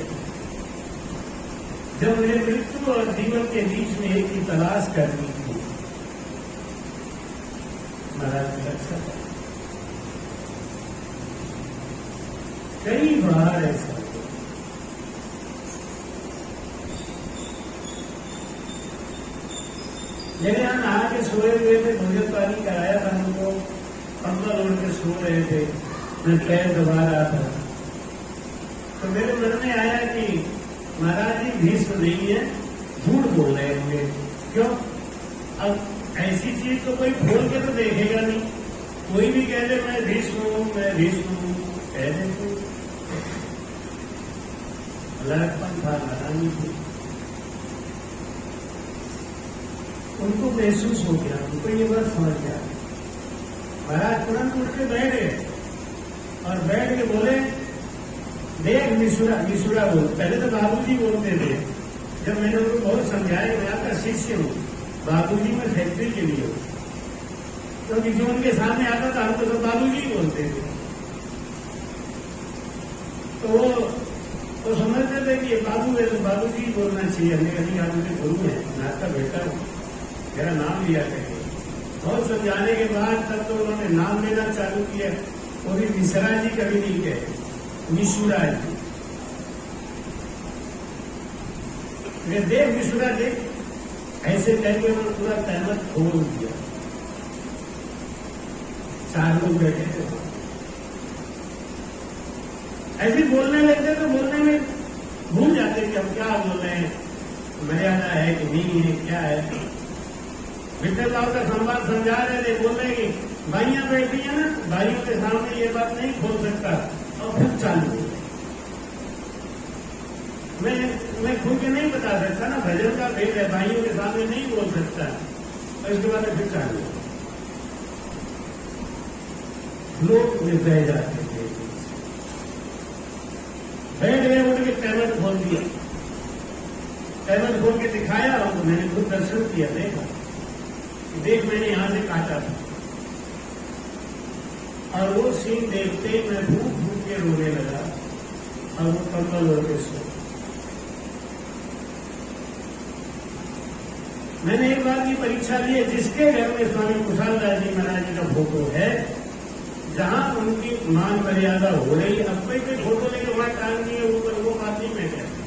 जब मुझे मृत्यु और जीवन के बीच में एक ही तलाश करनी थी। महाराज की रक्षा कई बार ऐसा मेरे यहाँ नहा के सोए हुए थे, भोजन पानी कराया था हमको, कंबल ओढ़ के सो रहे थे, मैं पैर दबा रहा था तो मेरे मन में आया कि महाराज जी भीष्म नहीं है, झूठ बोल रहे होंगे। क्यों? अब ऐसी चीज तो कोई खोल के तो देखेगा नहीं, कोई भी कह दे मैं भीष्म हूं, मैं भीष्म हूं, कह दे लड़कपन था, नादानी थी। उनको महसूस हो गया, उनको ये बात समझ गया। महाराज तुरंत उठ के बैठ गए और बैठ के बोले देख मिसुरा, मिसुरा बोल। पहले तो बाबूजी बोलते थे, जब मैंने उनको बहुत समझाया मैं आपका शिष्य हूँ, बाबूजी में फैक्ट्री के लिए हूँ, क्योंकि जो उनके सामने आता था हम तो बाबूजी बोलते थे। तो समझते थे कि ये बाबू है तो बाबूजी बोलना चाहिए। हमने कभी आप मुझे गुरु है, मैं आपका बेटा हूँ, मेरा नाम लिया करेंगे। बहुत समझाने के बाद तब तो उन्होंने नाम लेना चालू किया। वो भी मिश्रा जी कभी नहीं कहे, मिशुरा जी। देख मिशुरा देख, ऐसे करके उन्होंने पूरा तहमत खोल दिया। 4 लोग बैठे थे, ऐसे बोलने लगते तो बोलने में भूल जाते कि हम क्या बोल रहे हैं, मर्यादा है कि नहीं है, क्या है। विठल राव का संवाद समझा रहे थे, बोल रहे कि भाइयां बैठी है ना, भाइयों के सामने ये बात नहीं खोल सकता, और फिर चालू हो। मैं खुल के नहीं बता सकता ना, भजन का भेद है, भाइयों के सामने नहीं बोल सकता, और इसके बाद फिर चालू हो। लोग निर्दय जाते थे, बैठ गए, उठ के टैबलेट खोल दिया, टैबलेट खोल के दिखाया और मैंने खुद दर्शन किया, देखा देख मैंने यहां से काटा था। और वो सीन देखते ही मैं भूख भूख के रोने लगा और वो कंबल ओढ़ के सो। मैंने एक बार की परीक्षा ली है, जिसके घर में स्वामी कुशालदास जी महाराज जी का फोटो है, जहां उनकी मान मर्यादा हो रही, अब कोई फोटो लेके वहां टांग दिए ऊपर, वो बात नहीं मैं कहता,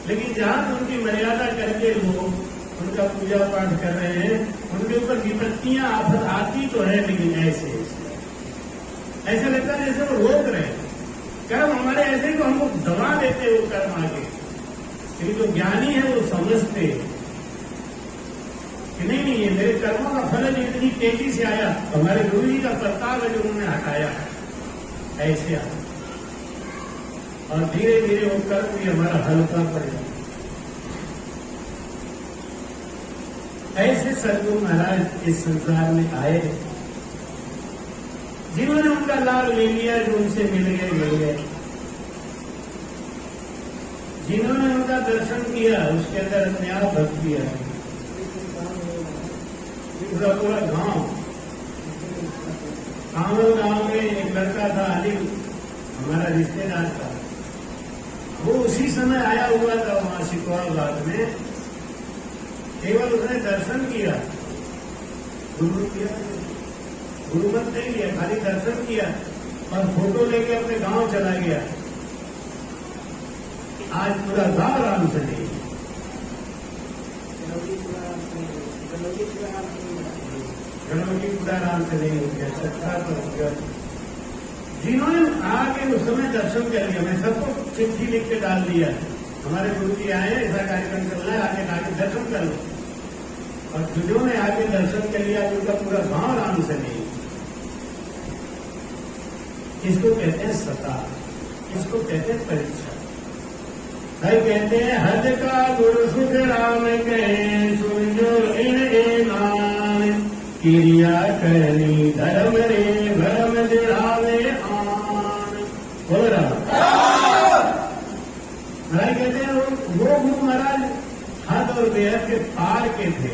लेकिन जहां उनकी मर्यादा करके लोग उनका पूजा पाठ कर रहे हैं, उनके ऊपर विपत्तियां आफत आती तो है, लेकिन ऐसे लगता है जैसे वो रोक रहे हैं। कर्म हमारे ऐसे ही तो हमको दबा देते वो कर्म आगे, लेकिन जो ज्ञानी है वो समझते हैं कि नहीं ये मेरे कर्मों का फल इतनी तेजी से आया, हमारे गुरु जी का प्रताप है जो उन्होंने हटाया, ऐसे आया और धीरे धीरे वो कर्म भी हमारा हल्का पड़ जाता। ऐसे सदगुरु महाराज इस संसार में आए, जिन्होंने उनका लाभ ले लिया, जो उनसे मिल गए, जिन्होंने उनका दर्शन किया, उसके अंदर अपने आप भक्ति आई। पूरा गांव में एक लड़का था, अली, हमारा रिश्तेदार था, वो उसी समय आया हुआ था वहां सिकवाबाद में। केवल उसने दर्शन किया, गुरुमत नहीं लिया, खाली दर्शन किया और फोटो लेके अपने गांव चला गया। आज पूरा गांव राम से नहीं, गणों की पूरा राम से नहीं हो गया, सत्ता तो हो गया। जिन्होंने आके उस समय दर्शन कर लिया, मैं सबको चिट्ठी लिख के डाल दिया, हमारे गुरु जी आए, ऐसा कार्यक्रम चल रहा है, आके दर्शन कर लो। और जिन्होंने आके दर्शन कर लिया उनका पूरा गांव राम से नहीं। इसको कहते हैं सता, इसको कहते हैं परीक्षा। भाई कहते हैं हद का गुरु सुख राम कहे, सुन जो इन नाम, क्रिया करनी धर्म रे, भरम दिढ़ावे आन। बोल रहा भाई कहते हैं वो गुरु महाराज हद और बेहद के पार के थे,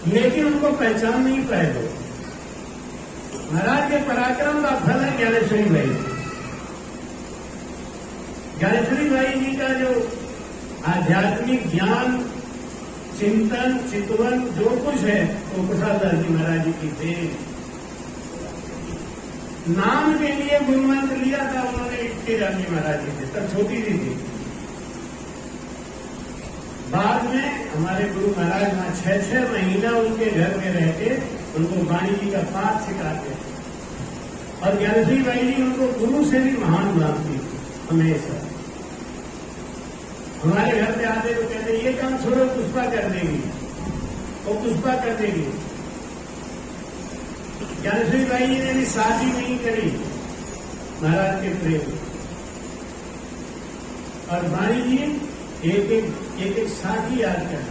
लेकिन उनको पहचान नहीं पाए लोग। महाराज के पराक्रम का फल है ज्ञानेश्वरी भाई। ज्ञानेश्वरी भाई जी का जो आध्यात्मिक ज्ञान, चिंतन, चितवन जो कुछ है वो कुशालदास जी महाराज जी की देन। नाम के लिए गुरु मंत्र लिया था उन्होंने इक्के जानी महाराज जी से, तब छोटी सी थी। बाद में हमारे गुरु महाराज वहां 6-6 महीना उनके घर में रहते, उनको वाणी जी का पाठ सिखाते और ज्ञानेश्वरी भाई जी उनको गुरु से भी महान मानती थी। हमेशा हमारे घर पे आते तो कहते ये काम छोड़ो, पुष्पा कर देगी, वो पुष्पा कर देगी। ज्ञानेश्वरी भाई जी ने भी शादी नहीं करी महाराज के प्रेम, और वाणी जी एक साथी याद कर,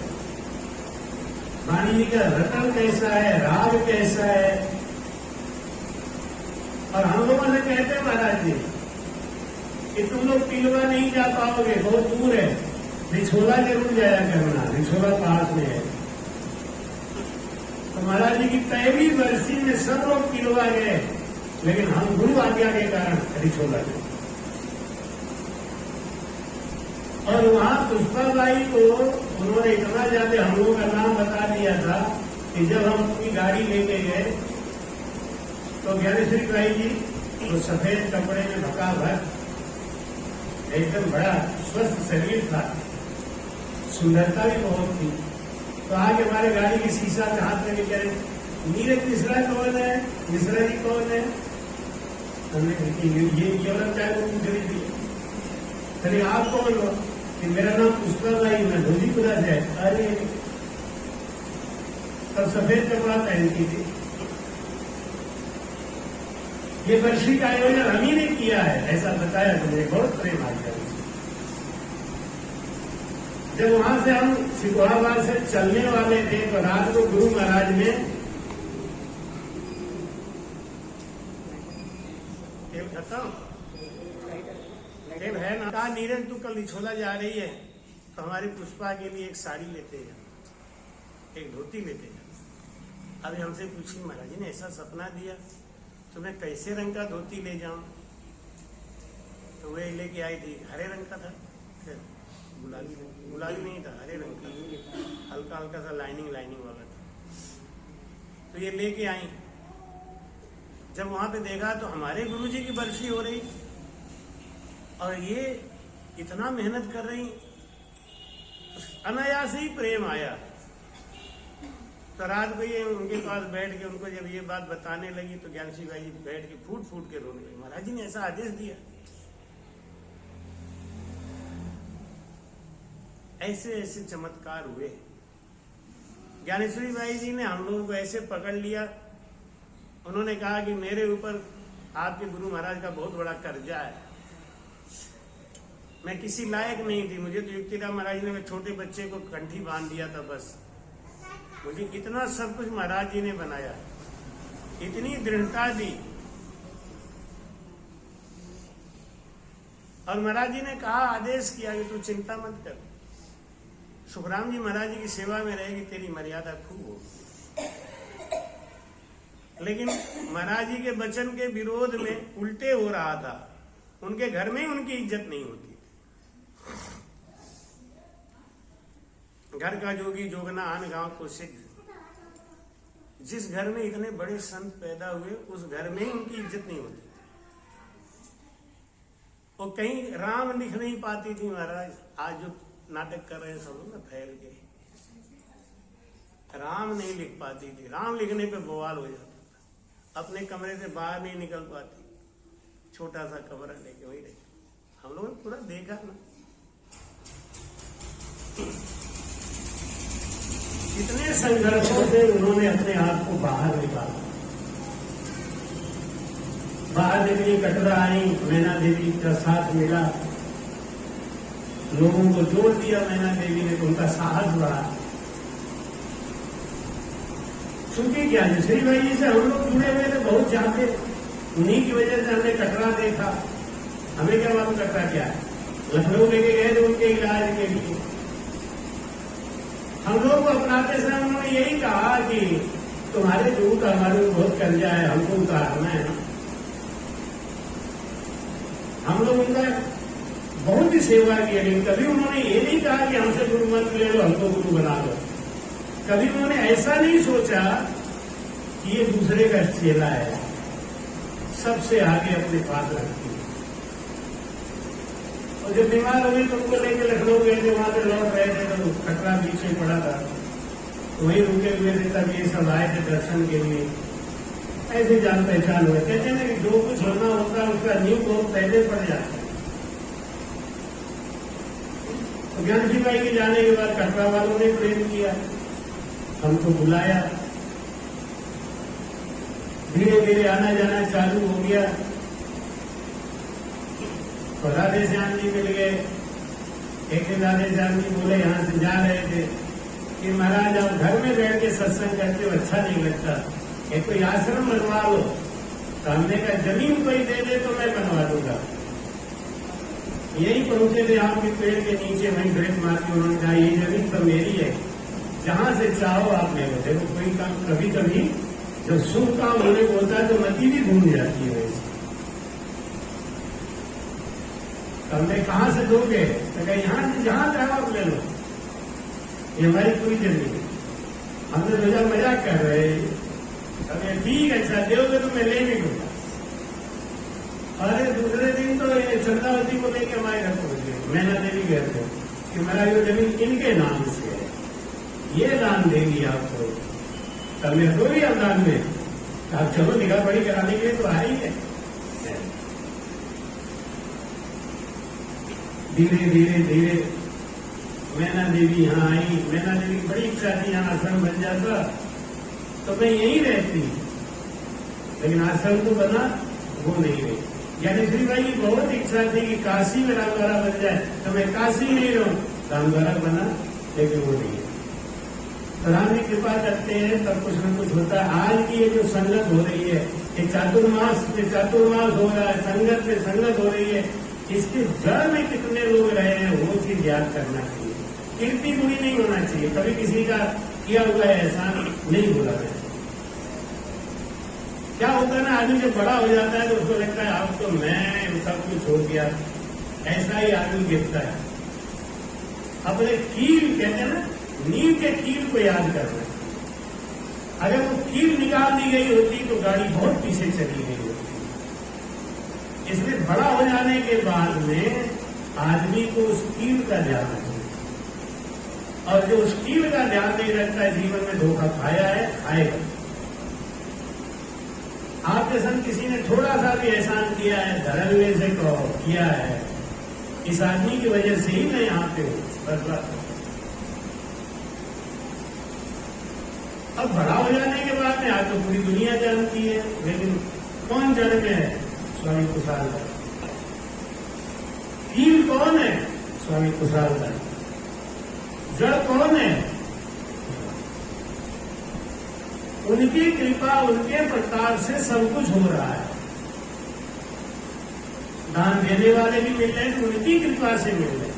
वाणी जी का रटन कैसा है, राग कैसा है। और हम लोगों ने कहते हैं महाराज जी कि तुम लोग पिलवा नहीं जा पाओगे, बहुत दूर है, रिछोला जरूर जाया करना, रिछोला पास में है। तो महाराज जी की 13वीं बरसी में सब लोग पिलवा गए, लेकिन हम गुरु आज्ञा के कारण रिछोला गए। और वहां पुष्पाबाई को उन्होंने इतना ज्यादा हम लोगों का नाम बता दिया था कि जब हम अपनी गाड़ी लेके गए तो ज्ञानेश्वरी बाई जी तो सफेद कपड़े में भका भर, एकदम बड़ा स्वस्थ शरीर था, सुंदरता भी बहुत थी। तो आगे हमारे गाड़ी की शीशा में हाथ में कह रहे, नीरज मिश्रा कौन है, मिश्रा जी कौन है? हमने ये औरत चाहे वो पूछ रही थी, अरे आप कौन हो? कि मेरा नाम पुष्पाबाई, मैं धोलीपुरा से। अरे तब सफेद कपड़ा पहनती थी। ये वर्षी का आयोजन हम ही ने किया है, ऐसा बताया तो मुझे बहुत प्रेम आ गया। जब वहां से हम सिकोहाबाद से चलने वाले थे तो रात को गुरु महाराज ने है ना, कहा नीरज तू कल निछोला जा रही है तो हमारी पुष्पा के लिए एक साड़ी लेते हैं, एक धोती लेते हैं। अभी हमसे पूछी महाराज जी ने ऐसा सपना दिया, तुम्हें कैसे रंग का धोती ले जाऊं? तो वे लेके आई थी, हरे रंग का था, गुलाबी नहीं था, हरे रंग का, हल्का हल्का सा लाइनिंग वाला था। तो ये लेके आई। जब वहां पे देखा तो हमारे गुरुजी की बरसी हो रही और ये इतना मेहनत कर रही, अनायास ही प्रेम आया। तो रात को ये उनके पास बैठ के उनको जब ये बात बताने लगी तो ज्ञानश्री भाई जी बैठ के फूट फूट के रोने लगे। महाराज जी ने ऐसा आदेश दिया। ऐसे ऐसे चमत्कार हुए। ज्ञानेश्वरी भाई जी ने हम लोगों को ऐसे पकड़ लिया, उन्होंने कहा कि मेरे ऊपर आपके गुरु महाराज का बहुत बड़ा कर्जा है, मैं किसी लायक नहीं थी, मुझे तो युक्तिराम महाराज ने छोटे बच्चे को कंठी बांध दिया था, बस मुझे इतना सब कुछ महाराज जी ने बनाया, इतनी दृढ़ता दी। और महाराज जी ने कहा, आदेश किया कि तू चिंता मत कर, सुखराम जी महाराज जी की सेवा में रहेगी, तेरी मर्यादा खूब होगी। लेकिन महाराज जी के वचन के विरोध में उल्टे हो रहा था, उनके घर में उनकी इज्जत नहीं होती। घर का जोगी जोगना आन गांव को सिद्ध, जिस घर में इतने बड़े संत पैदा हुए उस घर में उनकी इज्जत नहीं होती। वो कहीं राम लिख नहीं पाती थी महाराज, आज जो नाटक कर रहे हैं सब लोग फैल के, राम नहीं लिख पाती थी, राम लिखने पे बवाल हो जाता था। अपने कमरे से बाहर नहीं निकल पाती, छोटा सा कमरा लेके वही रही। हम लोगों ने पूरा देखा ना, कितने संघर्षों से उन्होंने अपने आप को बाहर निकाला। बाहर देवी कटरा आई, मैना देवी का साथ मिला, लोगों को जोड़ दिया मैना देवी ने, तो उनका साहस बढ़ा। क्योंकि क्या श्री भाई जी से हम लोग जुड़े हुए थे, बहुत चाहते, उन्हीं की वजह से हमने कटरा देखा। हमें क्या मालूम कटरा क्या है, लखनऊ लेके गए थे उनके इलाज के लिए। हम लोग को अपनाते समय उन्होंने यही कहा कि तुम्हारे दूध हमारे बहुत कर्जा है, हमको उतारना है। हम लोग उनका बहुत ही सेवा की, लेकिन कभी उन्होंने ये नहीं कहा कि हमसे गुरु मंत्र ले लो, हमको गुरु बना दो। कभी उन्होंने ऐसा नहीं सोचा कि ये दूसरे का चेला है, सबसे आगे अपने पास रखती है। और जब बीमार हुई तो उनको लेकर लखनऊ गए थे, वहां से लौट रहे थे तो खतरा बीच में पड़ा था, तो वहीं रुके हुए थे। तब ये सब आए थे दर्शन के लिए, ऐसे जान पहचान हुए। कहते हैं कि जो कुछ होना होता है उसका नींव बहुत पहले पड़ जाता है। तो ज्ञानजी भाई के जाने के बाद कटरा वालों ने प्रेम किया, हमको बुलाया, धीरे धीरे आना जाना चालू हो गया। तो राधे श्याम जी मिल गए। एक दिन राधे श्याम जी बोले, यहाँ से जा रहे थे, कि महाराज आप घर में बैठ के सत्संग करते हो अच्छा नहीं लगता, एक कोई आश्रम बनवा लो। तो हमने कहा जमीन कोई दे दे तो मैं बनवा दूंगा। यही पहुंचे थे आपके पेड़ के नीचे, वहीं ब्रेक मार के उन्होंने कहा ये जमीन तो मेरी है, जहां से चाहो आप ले लो। देखो कोई काम कभी कभी जब शुभ काम होने को होता है तो मति भी भूल जाती है। हमने कहां से दोगे, तो यहाँ से जहां चाहो आप ले लो, ये हमारी पूरी जमीन है। हमने सोचा मजाक कर रहे हैं, ठीक है अच्छा दोगे तो मैं ले भी लूंगा। अरे दूसरे दिन तो चंद्रावती को लेकर हमारे घर पहुंच गए, मैना देवी गए थे कि मेरा ये जमीन इनके नाम से है, ये दान देंगी आपको। तब मैं दो ही दान में, आप चलो निगाह बड़ी कराने के लिए तो आ ही है। धीरे धीरे धीरे मैना देवी यहाँ आई। मैना देवी की बड़ी इच्छा थी यहाँ आश्रम बन जाता तो मैं यहीं रहती, लेकिन आश्रम तो बना वो नहीं रही। यानी श्री भाई की बहुत इच्छा थी कि काशी में रामद्वारा बन जाए, तो मैं काशी नहीं रहूं, रामद्वारा बना, लेकिन वो नहीं है। तो राम जी कृपा करते हैं तब कुछ न कुछ होता है। आज की ये जो संगत हो रही है, ये चातुर्मास हो रहा है, संगत में संगत हो रही है, इसके जड़ में कितने लोग रहे हैं वो चीज याद करना चाहिए। कीर्ति बुरी नहीं होना चाहिए, कभी किसी का किया हुआ एहसान नहीं भूला है। क्या होता है ना, आदमी जब बड़ा हो जाता है तो उसको लगता है अब तो मैं सब कुछ हो गया, ऐसा ही आदमी गिरता है। अपने कील कहते हैं ना, नींव के कील को याद करना। अगर वो कील निकाल दी गई होती तो गाड़ी बहुत पीछे चली गई होती। इसलिए बड़ा हो जाने के बाद में आदमी को उस कील का ध्यान रखना, और जो उस कील का ध्यान नहीं रखता है जीवन में धोखा खाया है, खाएगा। आपके संग किसी ने थोड़ा सा भी एहसान किया है, धड़ल्ले से कहो किया है, इस आदमी की वजह से ही मैं यहाँ पे हूं, बदला। अब बड़ा हो जाने के बाद में आज तो पूरी दुनिया जानती है, लेकिन कौन जड़ में है? स्वामी कुशालदास। कील कौन है? स्वामी कुशालदास। जड़ कौन है? उनकी कृपा, उनके प्रताप से सब कुछ हो रहा है। दान देने वाले भी मिल रहे हैं, उनकी कृपा से मिल रहे,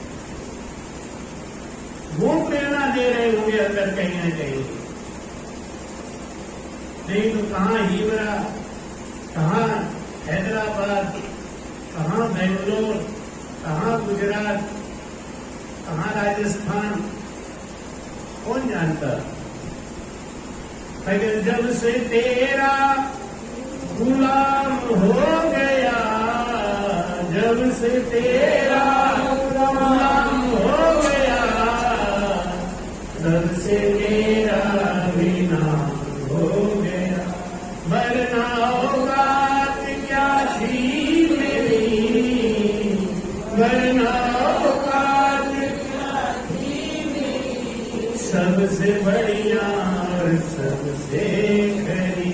वो प्रेरणा दे रहे होंगे अंदर कहीं ना कहीं। नहीं तो कहाँ हीवरा, कहाँ हैदराबाद, कहाँ बेंगलोर, कहाँ गुजरात, कहाँ राजस्थान, कौन जानता। अगर जब से तेरा गुलाम हो गया, जब से तेरा गुलाम हो गया, तब से मेरा भी नाम हो गया। वरना सबसे बढ़िया और सबसे खरी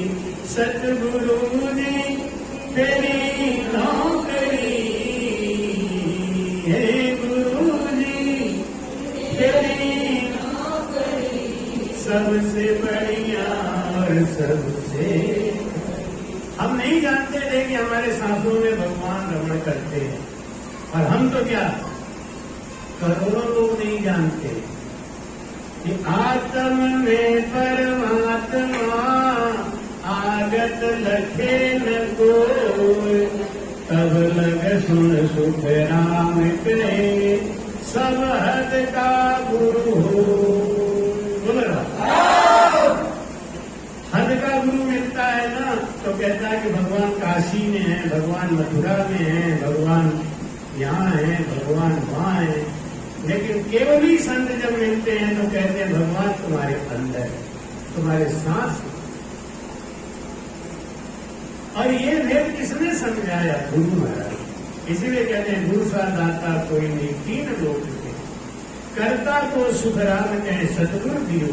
सतगुरु जी तेरी नौकरी है गुरु जी तेरी नौकरी सबसे बढ़िया और सबसे। हम नहीं जानते थे कि हमारे सांसों में भगवान रमण करते हैं, और हम तो क्या करोड़ों लोग नहीं जानते कि आत्म में परमात्मा आगत लखे न कोई, तब लग सुन सुख राम के सब हद का गुरु हो। बोल रहा हद का गुरु मिलता है ना, तो कहता है कि भगवान काशी में है, भगवान मथुरा में है, भगवान यहाँ है, भगवान वहाँ है। लेकिन केवली संत जब मिलते हैं तो कहते हैं भगवान तुम्हारे अंदर, तुम्हारे सांस। और ये भेद किसने समझाया? गुरु महाराज। इसीलिए कहते हैं गुरु सा दाता कोई नहीं तीन लोग के, कर्ता को सुख राम कहे सतगुरु दियो।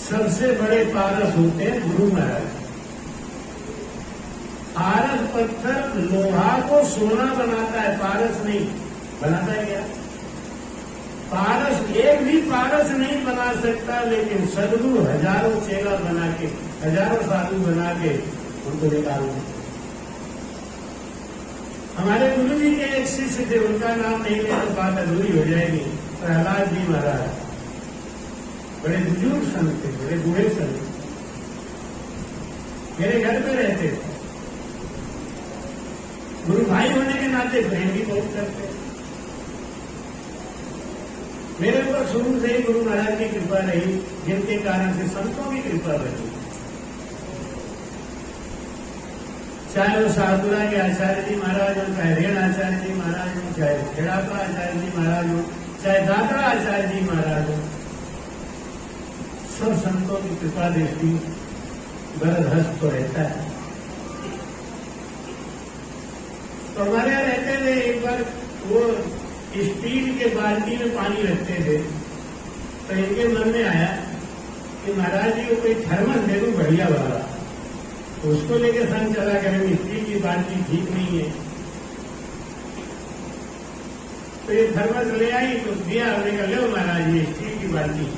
सबसे बड़े पारस होते हैं गुरु महाराज। पारस पत्थर लोहा को सोना बनाता है, पारस नहीं बनाता है क्या? पारस एक भी पारस नहीं बना सकता, लेकिन सदगुरु हजारों चेला बना के, हजारों साधु बना के उनको निकाल। हमारे गुरु जी के एक शिष्य थे, उनका नाम नहीं ले तो बात अधूरी हो जाएगी। प्रहलाद जी महाराज बड़े बुजुर्ग संत थे, बड़े बूढ़े संत, मेरे घर पे रहते थे। गुरु भाई होने के नाते प्रेम भी बहुत करते। मेरे ऊपर शुरू से ही गुरु महाराज की कृपा रही, जिनके कारण से संतों की कृपा रही। चाहे वो साधुरा के आचार्य जी महाराज हो, चाहे रेण आचार्य जी महाराज हो, चाहे खेड़ापा आचार्य जी महाराज हो, चाहे दादरा आचार्य जी महाराज हो, सब संतों की कृपा दृष्टि बरदहस्त तो रहता है। तो हमारे यहाँ रहते थे, एक बार वो स्टील के बाल्टी में पानी रखते थे, तो इनके मन में आया कि महाराज जी को कोई थर्मस दे दूं बढ़िया वाला, तो उसको लेके संग चला करेंगे, स्टील की बाल्टी ठीक नहीं है। तो ये थर्मस ले आई तो दिया, हमने कहा लो महाराज ये स्टील की बाल्टी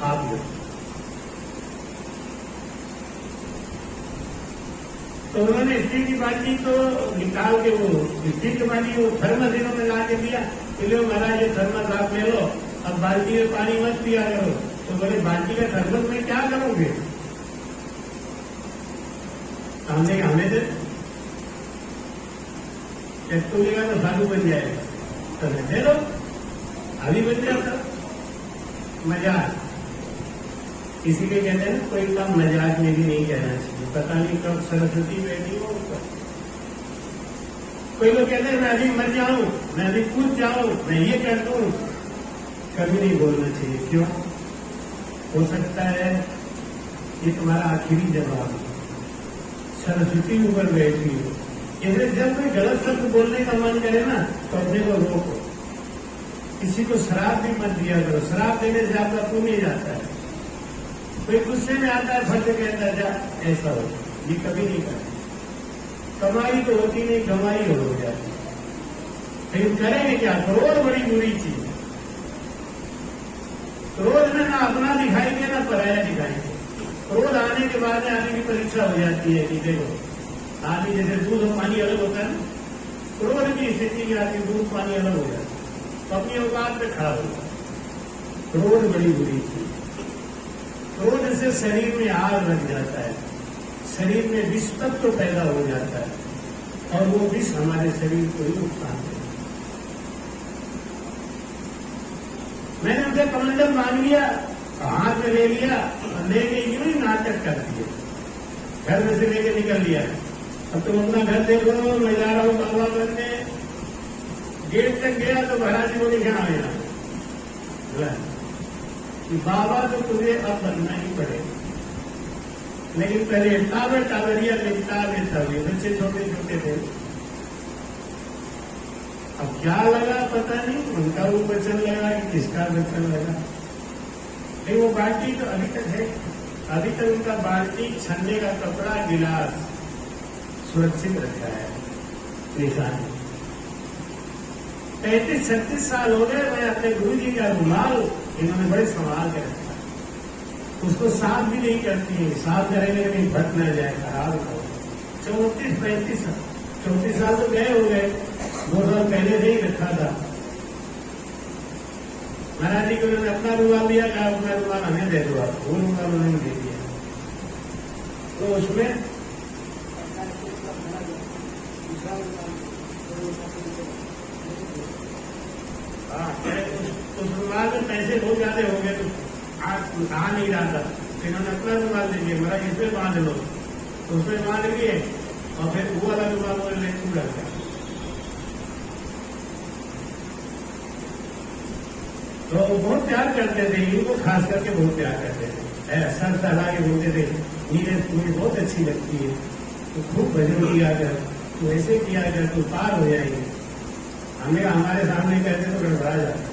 आप लो। तो उन्होंने स्टील की बाल्टी तो निकाल के वो स्टील की बाल्टी वो थर्मस इन्होंने ला के दिया, तो महाराज ये थर्मस आप ले लो, अब बाल्टी में पानी मत पिया करो। तो बोले बाल्टी का थर्मस में क्या करोगे? हमने हमें दे तो लेगा तो साधु बन जाएगा, तो दे दो, अभी बन जाता। मजाक इसीलिए कहते हैं ना, कोई काम मजाक में भी नहीं कहना चाहिए, पता नहीं कब सरस्वती बैठी हो ऊपर। कोई लोग कहते हैं मैं अभी मर जाऊं, मैं अभी कूद जाऊं, मैं ये कर दूं, कभी नहीं बोलना चाहिए। क्यों? हो सकता है ये तुम्हारा आखिरी जवाब, सरस्वती ऊपर बैठी हो। इसलिए जब कोई गलत शब्द बोलने का मन करे ना, तो अपने को रोको। किसी को शराब भी मत दिया करो, शराब देने से आपका पुण्य जाता है। कोई गुस्से में आता है, फट कहता है जा, ऐसा हो, ये कभी नहीं करते। कमाई तो होती नहीं, कमाई हो जाती। लेकिन करेंगे क्या? क्रोध बड़ी बुरी चीज। क्रोध में ना अपना दिखाई दे ना पराया दिखाई दे। क्रोध आने के बाद में आने की परीक्षा हो जाती है कि देखो, आदमी जैसे दूध और पानी अलग होता है ना, क्रोध की स्थिति में आके दूध पानी अलग हो जाता है, तो अपनी औकात पे खड़ा होता है। क्रोध बड़ी बुरी चीज। क्रोध से शरीर में आग लग जाता है, शरीर में विष तत्व पैदा हो जाता है, और वो विष हमारे शरीर को ही नुकसान देता है। मैंने उनसे कमंडल मांग लिया, हाथ में ले लिया, लेके यूं ही नाटक कर दिए, घर में से लेके निकल लिया। अब तुम अपना घर देखो, मैं जा रहा हूँ बाबा बनने। गेट तक गया तो महाराज जी को दिखा मेरा कि बाबा तो तुझे अब बनना ही पड़ेगा, लेकिन पहले टावर टावरिया निपटा लेता हुए, बच्चे छोटे छोटे थे। अब क्या लगा पता नहीं, उनका वो वचन लगा कि किसका वचन लगा। लेकिन वो बाल्टी तो अभी तक है, अभी तक उनका बाल्टी, छन्ने का कपड़ा, गिलास सुरक्षित रखा है निशान। 35-36 साल हो गए, मैं अपने गुरु जी का रुमाल इन्होंने बड़े संभाल के रखा, उसको साफ भी नहीं करती है, साफ करेंगे नहीं फट न जाए, खराब ना हो। 34 साल तो गए हो गए, 2 साल पहले से ही रखा था। महाराज जी को उन्होंने अपना रुमाल दिया, कहा अपना रुमाल हमें दे दो, आप वो रुमाल उन्होंने दे दिया। तो उसमें उस रुमाल में पैसे बहुत ज्यादा हो गए, तो आज आ नहीं रहा था, इन्होंने अपना रुमाल दे दिया, महाराज इसमें बांध लो, तो उसमें बांध लिए और फिर वो वाला रुमाल वो लेकर रख गया। तो वो बहुत प्यार करते थे, इनको खास करके बहुत प्यार करते थे, सर सहला के बोलते थे, नीरज तुम्हें बहुत अच्छी लगती है, तो खूब भजन किया कर, तो ऐसे किया कर, तो पार हो जाएगी। हमें हमारे सामने कहते तो गड़बड़ा जाता।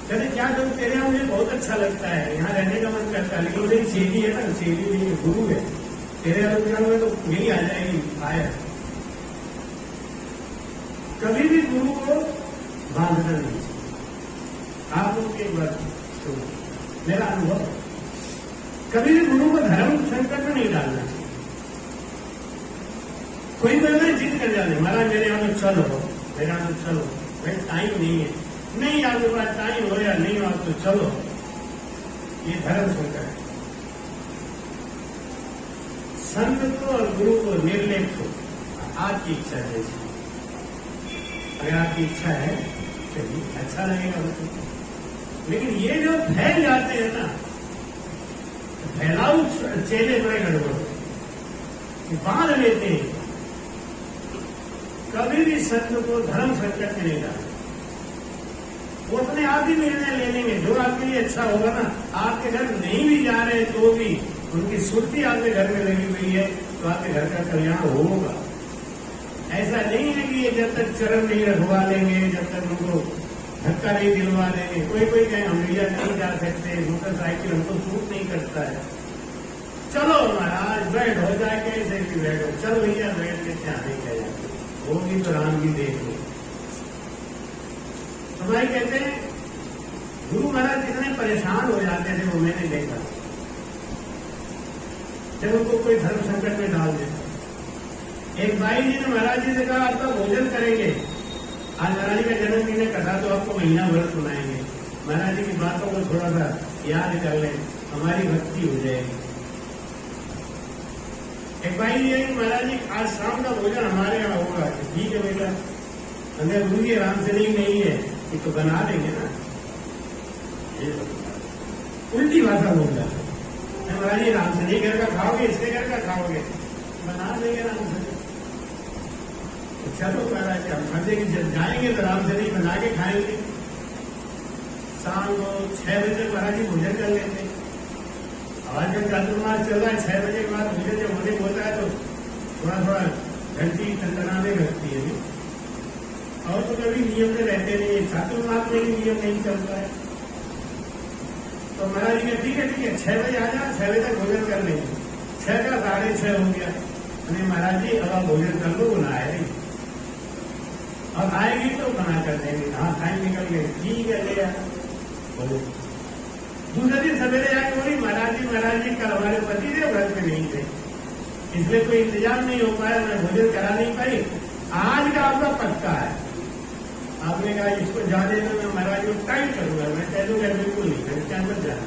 कहते क्या करूं, तेरे यहाँ मुझे बहुत अच्छा लगता है, यहाँ रहने का मन करता है, लेकिन मेरी चेली है ना, चेली नहीं गुरु है, तेरे यहाँ में तो यही आ जाएगी आया। कभी भी गुरु को बांधना नहीं चाहिए। आप लोग एक बात सुनो, मेरा अनुभव, कभी भी गुरु को धर्म संकट में नहीं डालना चाहिए। कोई बोलना जिद कर जाने, महाराज मेरे यहाँ में चलो, मेरे यहाँ में चलो, भाई टाइम नहीं है, नहीं आपके पास टाइम हो या नहीं हो आप तो चलो, ये धर्म संकट है। संत को और गुरु को निर्लेप हो, आपकी इच्छा जैसी, अगर आपकी इच्छा है चलिए अच्छा लगेगा उनको। लेकिन ये जो फैल जाते हैं ना, फैलाऊ चेले बड़े गड़बड़ बांध लेते हैं, कभी भी संत को धर्म संकट में नहीं डालते। वो अपने आप ही निर्णय ले लेंगे, जो आपके लिए अच्छा होगा ना, आपके घर नहीं भी जा रहे तो भी उनकी सुर्ती आपके घर में लगी हुई है, तो आपके घर का कल्याण होगा। ऐसा नहीं है कि ये जब तक चरण नहीं रखवा लेंगे, जब तक उनको धक्का नहीं दिलवा देंगे। कोई कहे हम भैया नहीं जा सकते, मोटरसाइकिल हमको सूट नहीं करता है, चलो महाराज बैठ हो जाए, कैसे भी बैठो, चल भैया बैठ के क्या नहीं कह जाते, वो भी तो राम की देख लो। तो भाई कहते हैं गुरु महाराज कितने परेशान हो जाते थे, वो मैंने देखा, जब उनको कोई धर्म संकट में डाल देता। एक भाई जी ने महाराज जी से कहा आपका भोजन करेंगे, आज महाराज जी का जन्मदिन है, कथा तो आपको महीना भर सुनाएंगे, महाराज जी की बातों को थोड़ा सा याद कर लें, हमारी भक्ति हो जाएगी। एक भाई जी है महाराज जी आज शाम का भोजन हमारे यहाँ होगा, ठीक है बेटा, अगर गुरु जी राम से नहीं है ये तो बना देंगे ना, उल्टी भाषा बोल रहा है, महाराज जी राम से नहीं घर का खाओगे, इसके घर का खाओगे, बना देंगे राम से। चलो महाराज हम समझे कि जब जाएंगे तो राम से नहीं बना के खाएंगे। शाम को 6 बजे तक महाराज जी भोजन कर लेते। आज जब चातुर्मास चल रहा है, 6 बजे के बाद भोजन जब होने होता है तो थोड़ा थोड़ा घंटी टनटनाने लगती है। और तो कभी नियम में रहते नहीं है, चातुर्मास में भी नियम नहीं चलता है। तो महाराज जी ने ठीक है 6 बजे आ जाओ, 6 बजे तक भोजन कर लेंगे। 6 का 6:30 हो गया, अरे महाराज जी अब आप भोजन कर लो, ना आए नहीं, अब आएगी तो बना कर देंगे। हाँ टाइम निकल गए, ठीक है ले बोलो। दूसरे दिन सवेरे आके बोली महाराज जी कल हमारे पति थे व्रत में नहीं थे, इसलिए कोई इंतजाम नहीं हो पाया, मैं भोजन करा नहीं पाई, आज का आपका पक्का है। आपने कहा इसको जाने में मैं महाराज को टाइट करूंगा, मैं कह दूंगा बिल्कुल नहीं, मैं क्या मत जाना।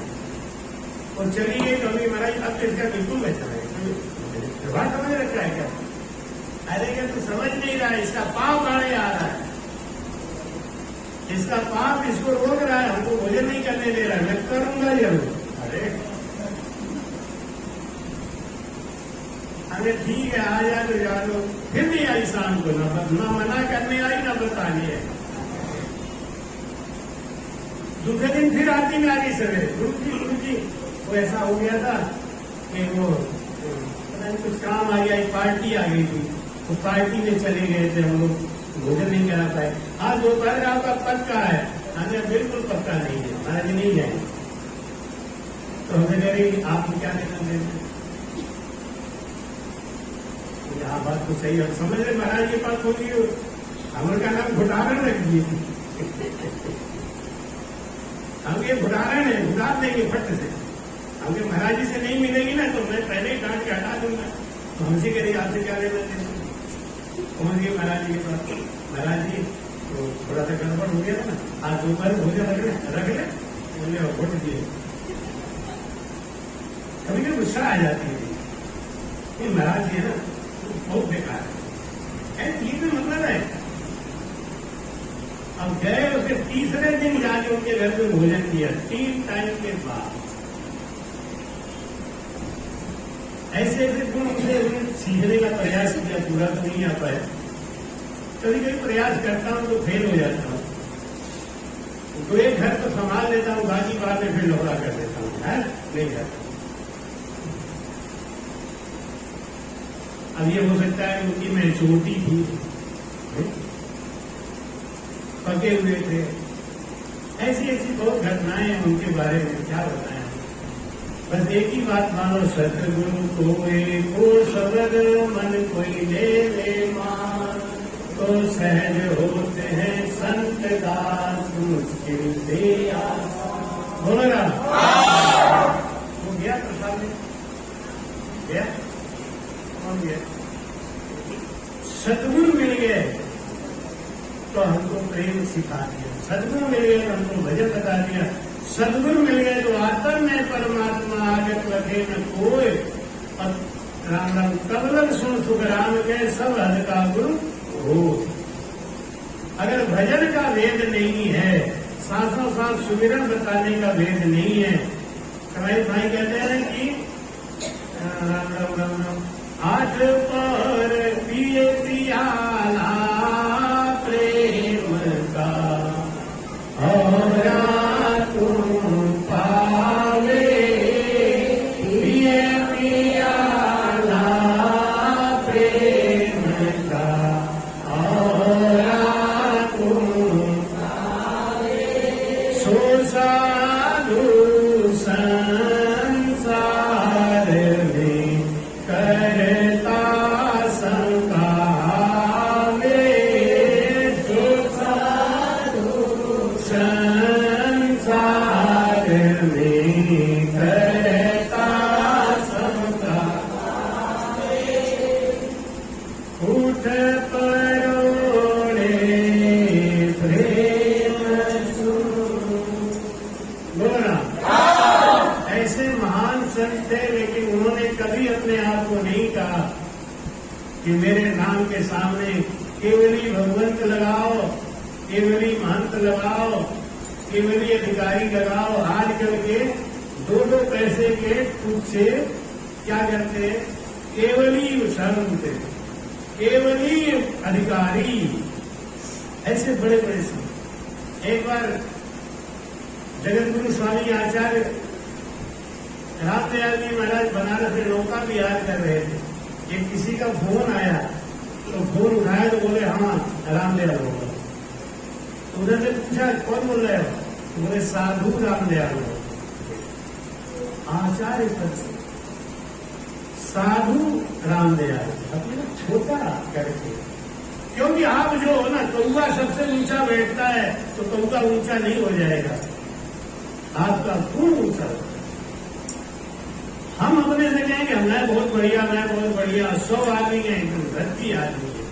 और चली गई कभी महाराज अब तो इसका बिल्कुल बचा है, बात समझ रखा है क्या? अरे क्या तू समझ नहीं रहा है, इसका पाप आने आ रहा है, इसका पाप इसको रोक रहा है, हमको भोजन नहीं करने दे रहा है, मैं करूंगा जरूर। अरे अरे ठीक है आ जा तो जा लो, फिर नहीं आई शाम को, ना मना करने आई ना बताने आई। दूसरे दिन फिर आरती में आ गई सवेरे, गुरु जी वो ऐसा हो गया था कि वो पता नहीं कुछ काम आ गया, एक पार्टी आ गई थी, तो पार्टी में चले गए थे हम लोग, भोजन नहीं करा पाए। आज दोपहर का आपका पक्का है? हमने बिल्कुल पक्का नहीं है, महाराज नहीं जाए। तो हमें कह रही आप क्या लेना देते? यहाँ बात तो सही है, समझ रहे महाराज की बात होगी। हमर का नाम घुटारण रख दिए, हम ये घुटारण है, घुटार देंगे फट से। हमके महाराज जी से नहीं मिलेगी ना तो मैं पहले ही डांट के हटा दूंगा। तो हमसे कह रही आपसे क्या लेना देना? पहुंच गए महाराज जी के पास। महाराज जी तो थोड़ा सा गड़बड़ हो गया था ना, आज दोपहर भोजन रख ले बोले घुट दिए। कभी कभी गुस्सा आ जाती है, ये महाराज जी है ना बहुत बेकार है, ये भी मतलब है। अब गए उसके तीसरे दिन जाके उनके घर में भोजन किया, 3 टाइम के बाद। ऐसे ऐसे गुण उसे सीखने का प्रयास किया, पूरा तो नहीं आ पाया। कभी कभी प्रयास करता हूं तो फेल हो जाता हूं, तो एक घर तो संभाल लेता हूं, बाकी बात में फिर लौड़ा कर देता हूं, है नहीं जाता। अब ये हो सकता है उनकी मैं छोटी थी, पके हुए थे, ऐसी ऐसी बहुत घटनाएं हैं उनके बारे में, क्या बताएं। बस एक ही बात मानो, सतगुरु को सबर मन कोई ले ले मान, तो सहज होते हैं संत दास मुश्किल से आसान। बोलो ना, वो गया प्रसाद में गया, कौन गया? सतगुरु मिल गए तो हमको प्रेम सिखा दिया, सदगुरु मिल गए तो हमको भजन बता दिया, सदगुरु मिल गए तो आत्म में परमात्मा आगत लगे न कोई। राम राम कबलक सुन सुख राम के सब हद का गुरु हो। अगर भजन का वेद नहीं है, सांसों सांस सुमिरन बताने का वेद नहीं है, कमाई भाई कहते हैं कि राम राम राम राम 8 पर पिए पियाला प्रेम का और तुम पावे, पिए पियाला प्रेम का और तुम पावे, सो साधु संसार में करता संकावे, जो साधु संसार में करता संकावे, उठ परोड़े प्रेम सुन। बोला ऐसे महान संत थे, लेकिन उन्होंने कभी अपने आप को नहीं कहा कि मेरे नाम के सामने केवली भगवंत लगाओ, केवली महंत लगाओ, केवली अधिकारी लगाओ। आजकल के 2-2 पैसे के टूट से क्या करते, केवली संत, केवली अधिकारी, ऐसे बड़े बड़े संत। एक बार जगतगुरु स्वामी आचार्य रामदयाल जी महाराज बनारस में नौका विहार कर रहे थे, कि किसी का फोन आया, तो फोन उठाया तो बोले हाँ रामदयाल होगा। तो उधर से पूछा कौन बोल रहे हो, तो बोले साधु रामदयाल हो। आचार्य पद से साधु रामदयाल, अपने छोटा करके, क्योंकि आप जो हो ना, कौवा सबसे ऊंचा बैठता है तो कौवा ऊंचा नहीं हो जाएगा, आपका पूर्ण ऊंचा होगा। हम अपने से कहेंगे मैं बहुत बढ़िया, मैं बहुत बढ़िया, 100 आदमी हैं, एकदम धरती आदमी है,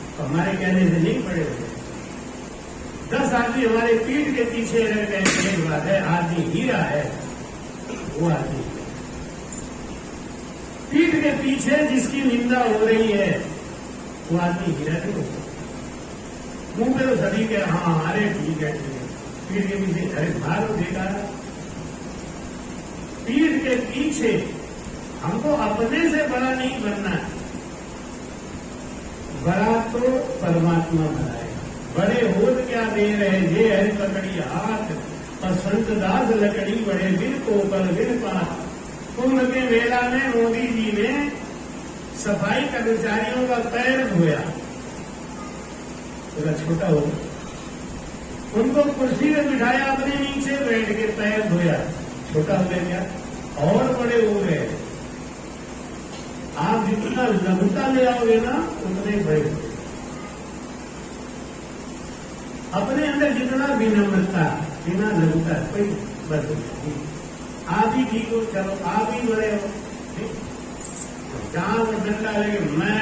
तो हमारे कहने से नहीं पड़े हुए। 10 आदमी हमारे पीठ के पीछे रह गए, एक बात है, आदमी हीरा है, वो आदमी पीठ के पीछे जिसकी निंदा हो रही है वो आदमी हीरा नहीं होता। मुंह पे तो सभी के हाँ अरे ठीक है, पीठ के पीछे अरे भार देखा। पीठ के पीछे हमको अपने से बड़ा नहीं बनना है, बड़ा तो परमात्मा बनाएगा। बड़े होत क्या दे रहे जे हरि पकड़ी हाथ, और संत दास लकड़ी बड़े बिन को पर बिन पात। कुंभ के मेला में मोदी जी ने सफाई कर्मचारियों का पैर धोया, थोड़ा छोटा हो, उनको कुर्सी में बिठाया, अपने नीचे बैठ के पैर धोया, छोटा हो गया क्या, और बड़े हो गए। आप जितना लघुता ले आओगे ना उतने बड़े हो। अपने अंदर जितना विनम्रता, बिना लघुता कोई बस नहीं। आप ही ठीक हो, चलो आप ही बड़े हो, ठीक। जहां वो डंडा लगे मैं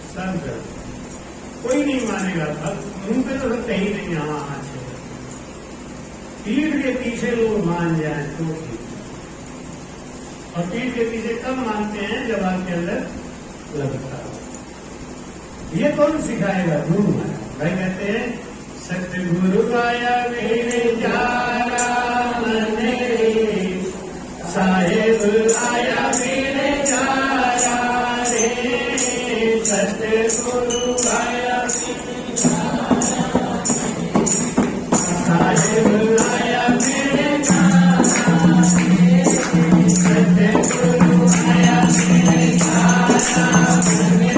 सब कर, कोई नहीं मानेगा। अब मुंह पे तो लगता ही नहीं, हाँ अच्छे पीठ के पीछे लोग मान जाए तो ठीक, और पीठ के पीछे कब मानते हैं जब आपके अंदर लगता हो। ये कौन सिखाएगा? गुरु महाराज। भाई कहते हैं सतगुरु आया मेरे जारा मने, साहेब आया मेरे जारा रे, सतगुरु आया साहेब आया मेरे जारा रे, सतगुरु आया मेरे जारा रे, साहेब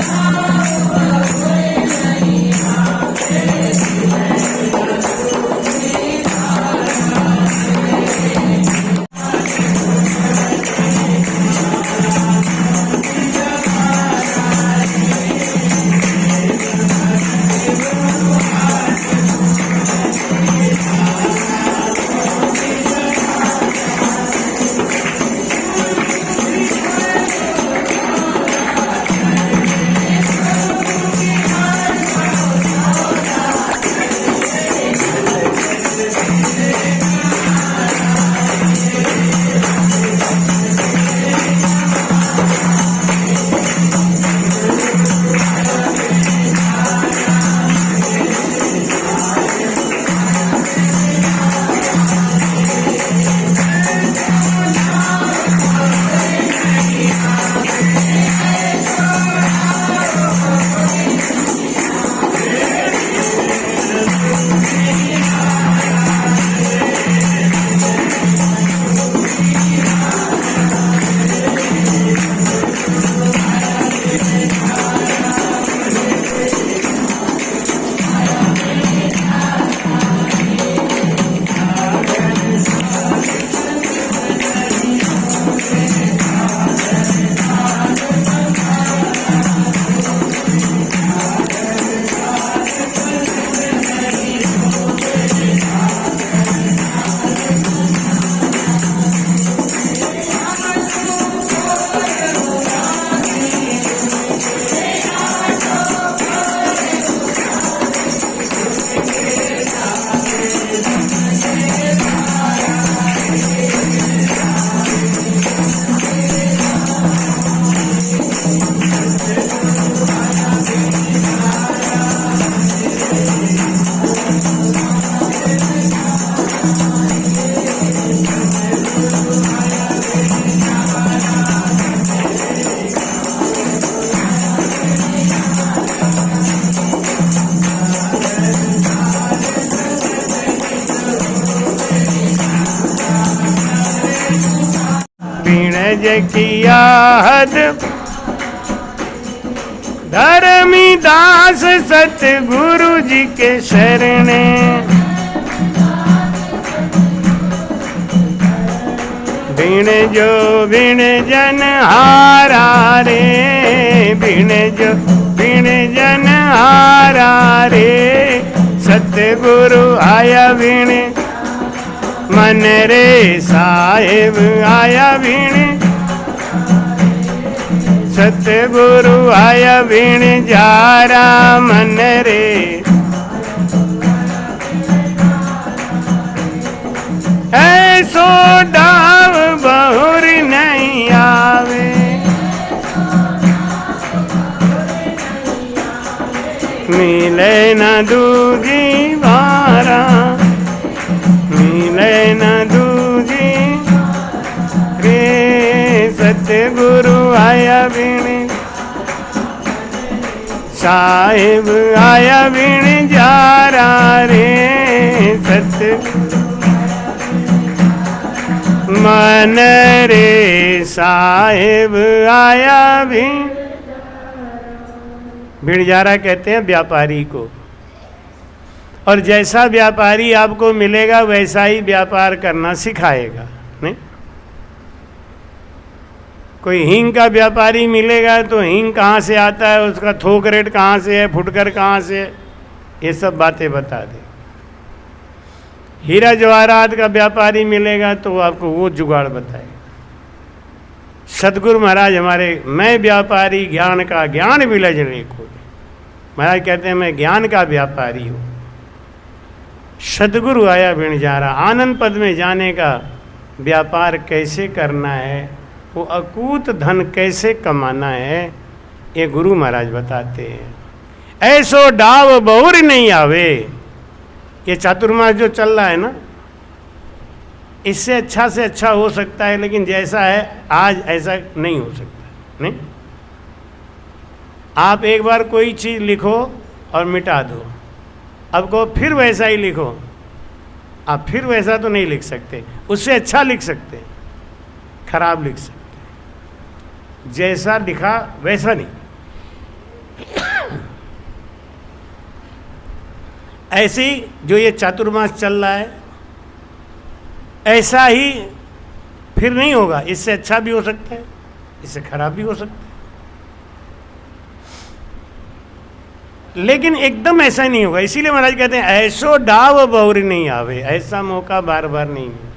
आया मेरे किया हद धर्मी दास सतगुरु जी के शरणे, बिन जो बिन जन हारा रे, बिन जो बिन जन हारा रे, सतगुरु आया बिन मन रे, साहेब आया बिन, सतगुरु आया बिन जारा मन रे। ऐसो डाव बहुर नहीं आवे, मिले न दूजी बारा, मिले न दूजी रे, सतगुरु आया बिन साहिब आया बिन जारा रे, सतगुरु मन रे साहिब आया बिन। भिड़जारा कहते हैं व्यापारी को, और जैसा व्यापारी आपको मिलेगा वैसा ही व्यापार करना सिखाएगा। नहीं, कोई हींग का व्यापारी मिलेगा तो हींग कहाँ से आता है, उसका थोक रेट कहाँ से है, फुटकर कहाँ से है, ये सब बातें बता दे। हीरा जवाहरात का व्यापारी मिलेगा तो आपको वो जुगाड़ बताएगा। सतगुरु महाराज हमारे, मैं व्यापारी ज्ञान का, ज्ञान विलज रे कोई। महाराज कहते हैं मैं ज्ञान का व्यापारी हूँ। सतगुरु आया बिन जारा, आनंद पद में जाने का व्यापार कैसे करना है, वो अकूत धन कैसे कमाना है, ये गुरु महाराज बताते हैं। ऐसो डाव बहुर नहीं आवे, ये चातुर्मास जो चल रहा है ना, इससे अच्छा से अच्छा हो सकता है, लेकिन जैसा है आज ऐसा नहीं हो सकता। नहीं, आप एक बार कोई चीज़ लिखो और मिटा दो, अब को फिर वैसा ही लिखो, आप फिर वैसा तो नहीं लिख सकते, उससे अच्छा लिख सकते, खराब लिख सकते, जैसा लिखा वैसा नहीं। ऐसे ही जो ये चातुर्मास चल रहा है, ऐसा ही फिर नहीं होगा, इससे अच्छा भी हो सकता है, इससे खराब भी हो सकता है, लेकिन एकदम ऐसा नहीं होगा। इसीलिए महाराज कहते हैं ऐसो डाव बहुरी नहीं आवे, ऐसा मौका बार बार नहीं मिले,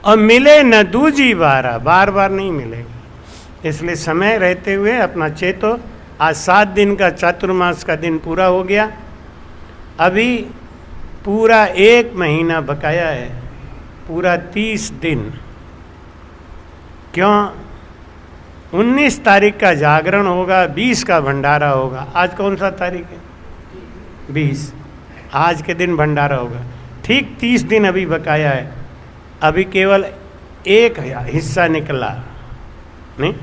और मिले न दूजी बारा, बार बार नहीं मिलेगा। इसलिए समय रहते हुए अपना चेतो। आज 7 दिन का चातुर्मास का दिन पूरा हो गया, अभी पूरा 1 महीना बकाया है, पूरा 30 दिन। क्यों? 19 तारीख का जागरण होगा, 20 का भंडारा होगा। आज कौन सा तारीख है? 20। आज के दिन भंडारा होगा। ठीक 30 दिन अभी बकाया है, अभी केवल एक हिस्सा निकला नहीं।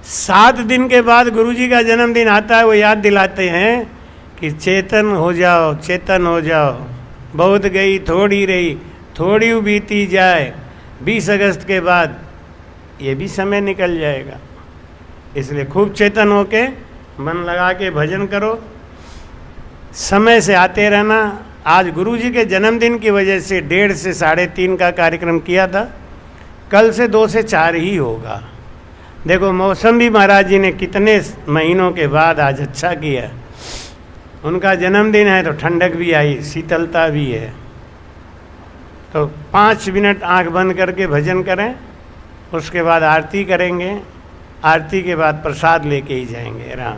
7 दिन के बाद गुरुजी का जन्मदिन आता है, वो याद दिलाते हैं कि चेतन हो जाओ, चेतन हो जाओ, बहुत गई थोड़ी रही, थोड़ी बीती जाए। 20 अगस्त के बाद ये भी समय निकल जाएगा, इसलिए खूब चेतन होके मन लगा के भजन करो, समय से आते रहना। आज गुरुजी के जन्मदिन की वजह से 1:30 से 3:30 का कार्यक्रम किया था, कल से 2 से 4 ही होगा। देखो मौसम भी महाराज जी ने कितने महीनों के बाद आज अच्छा किया। उनका जन्मदिन है तो ठंडक भी आई, शीतलता भी है। तो 5 मिनट आंख बंद करके भजन करें, उसके बाद आरती करेंगे, आरती के बाद प्रसाद लेके ही जाएंगे। राम।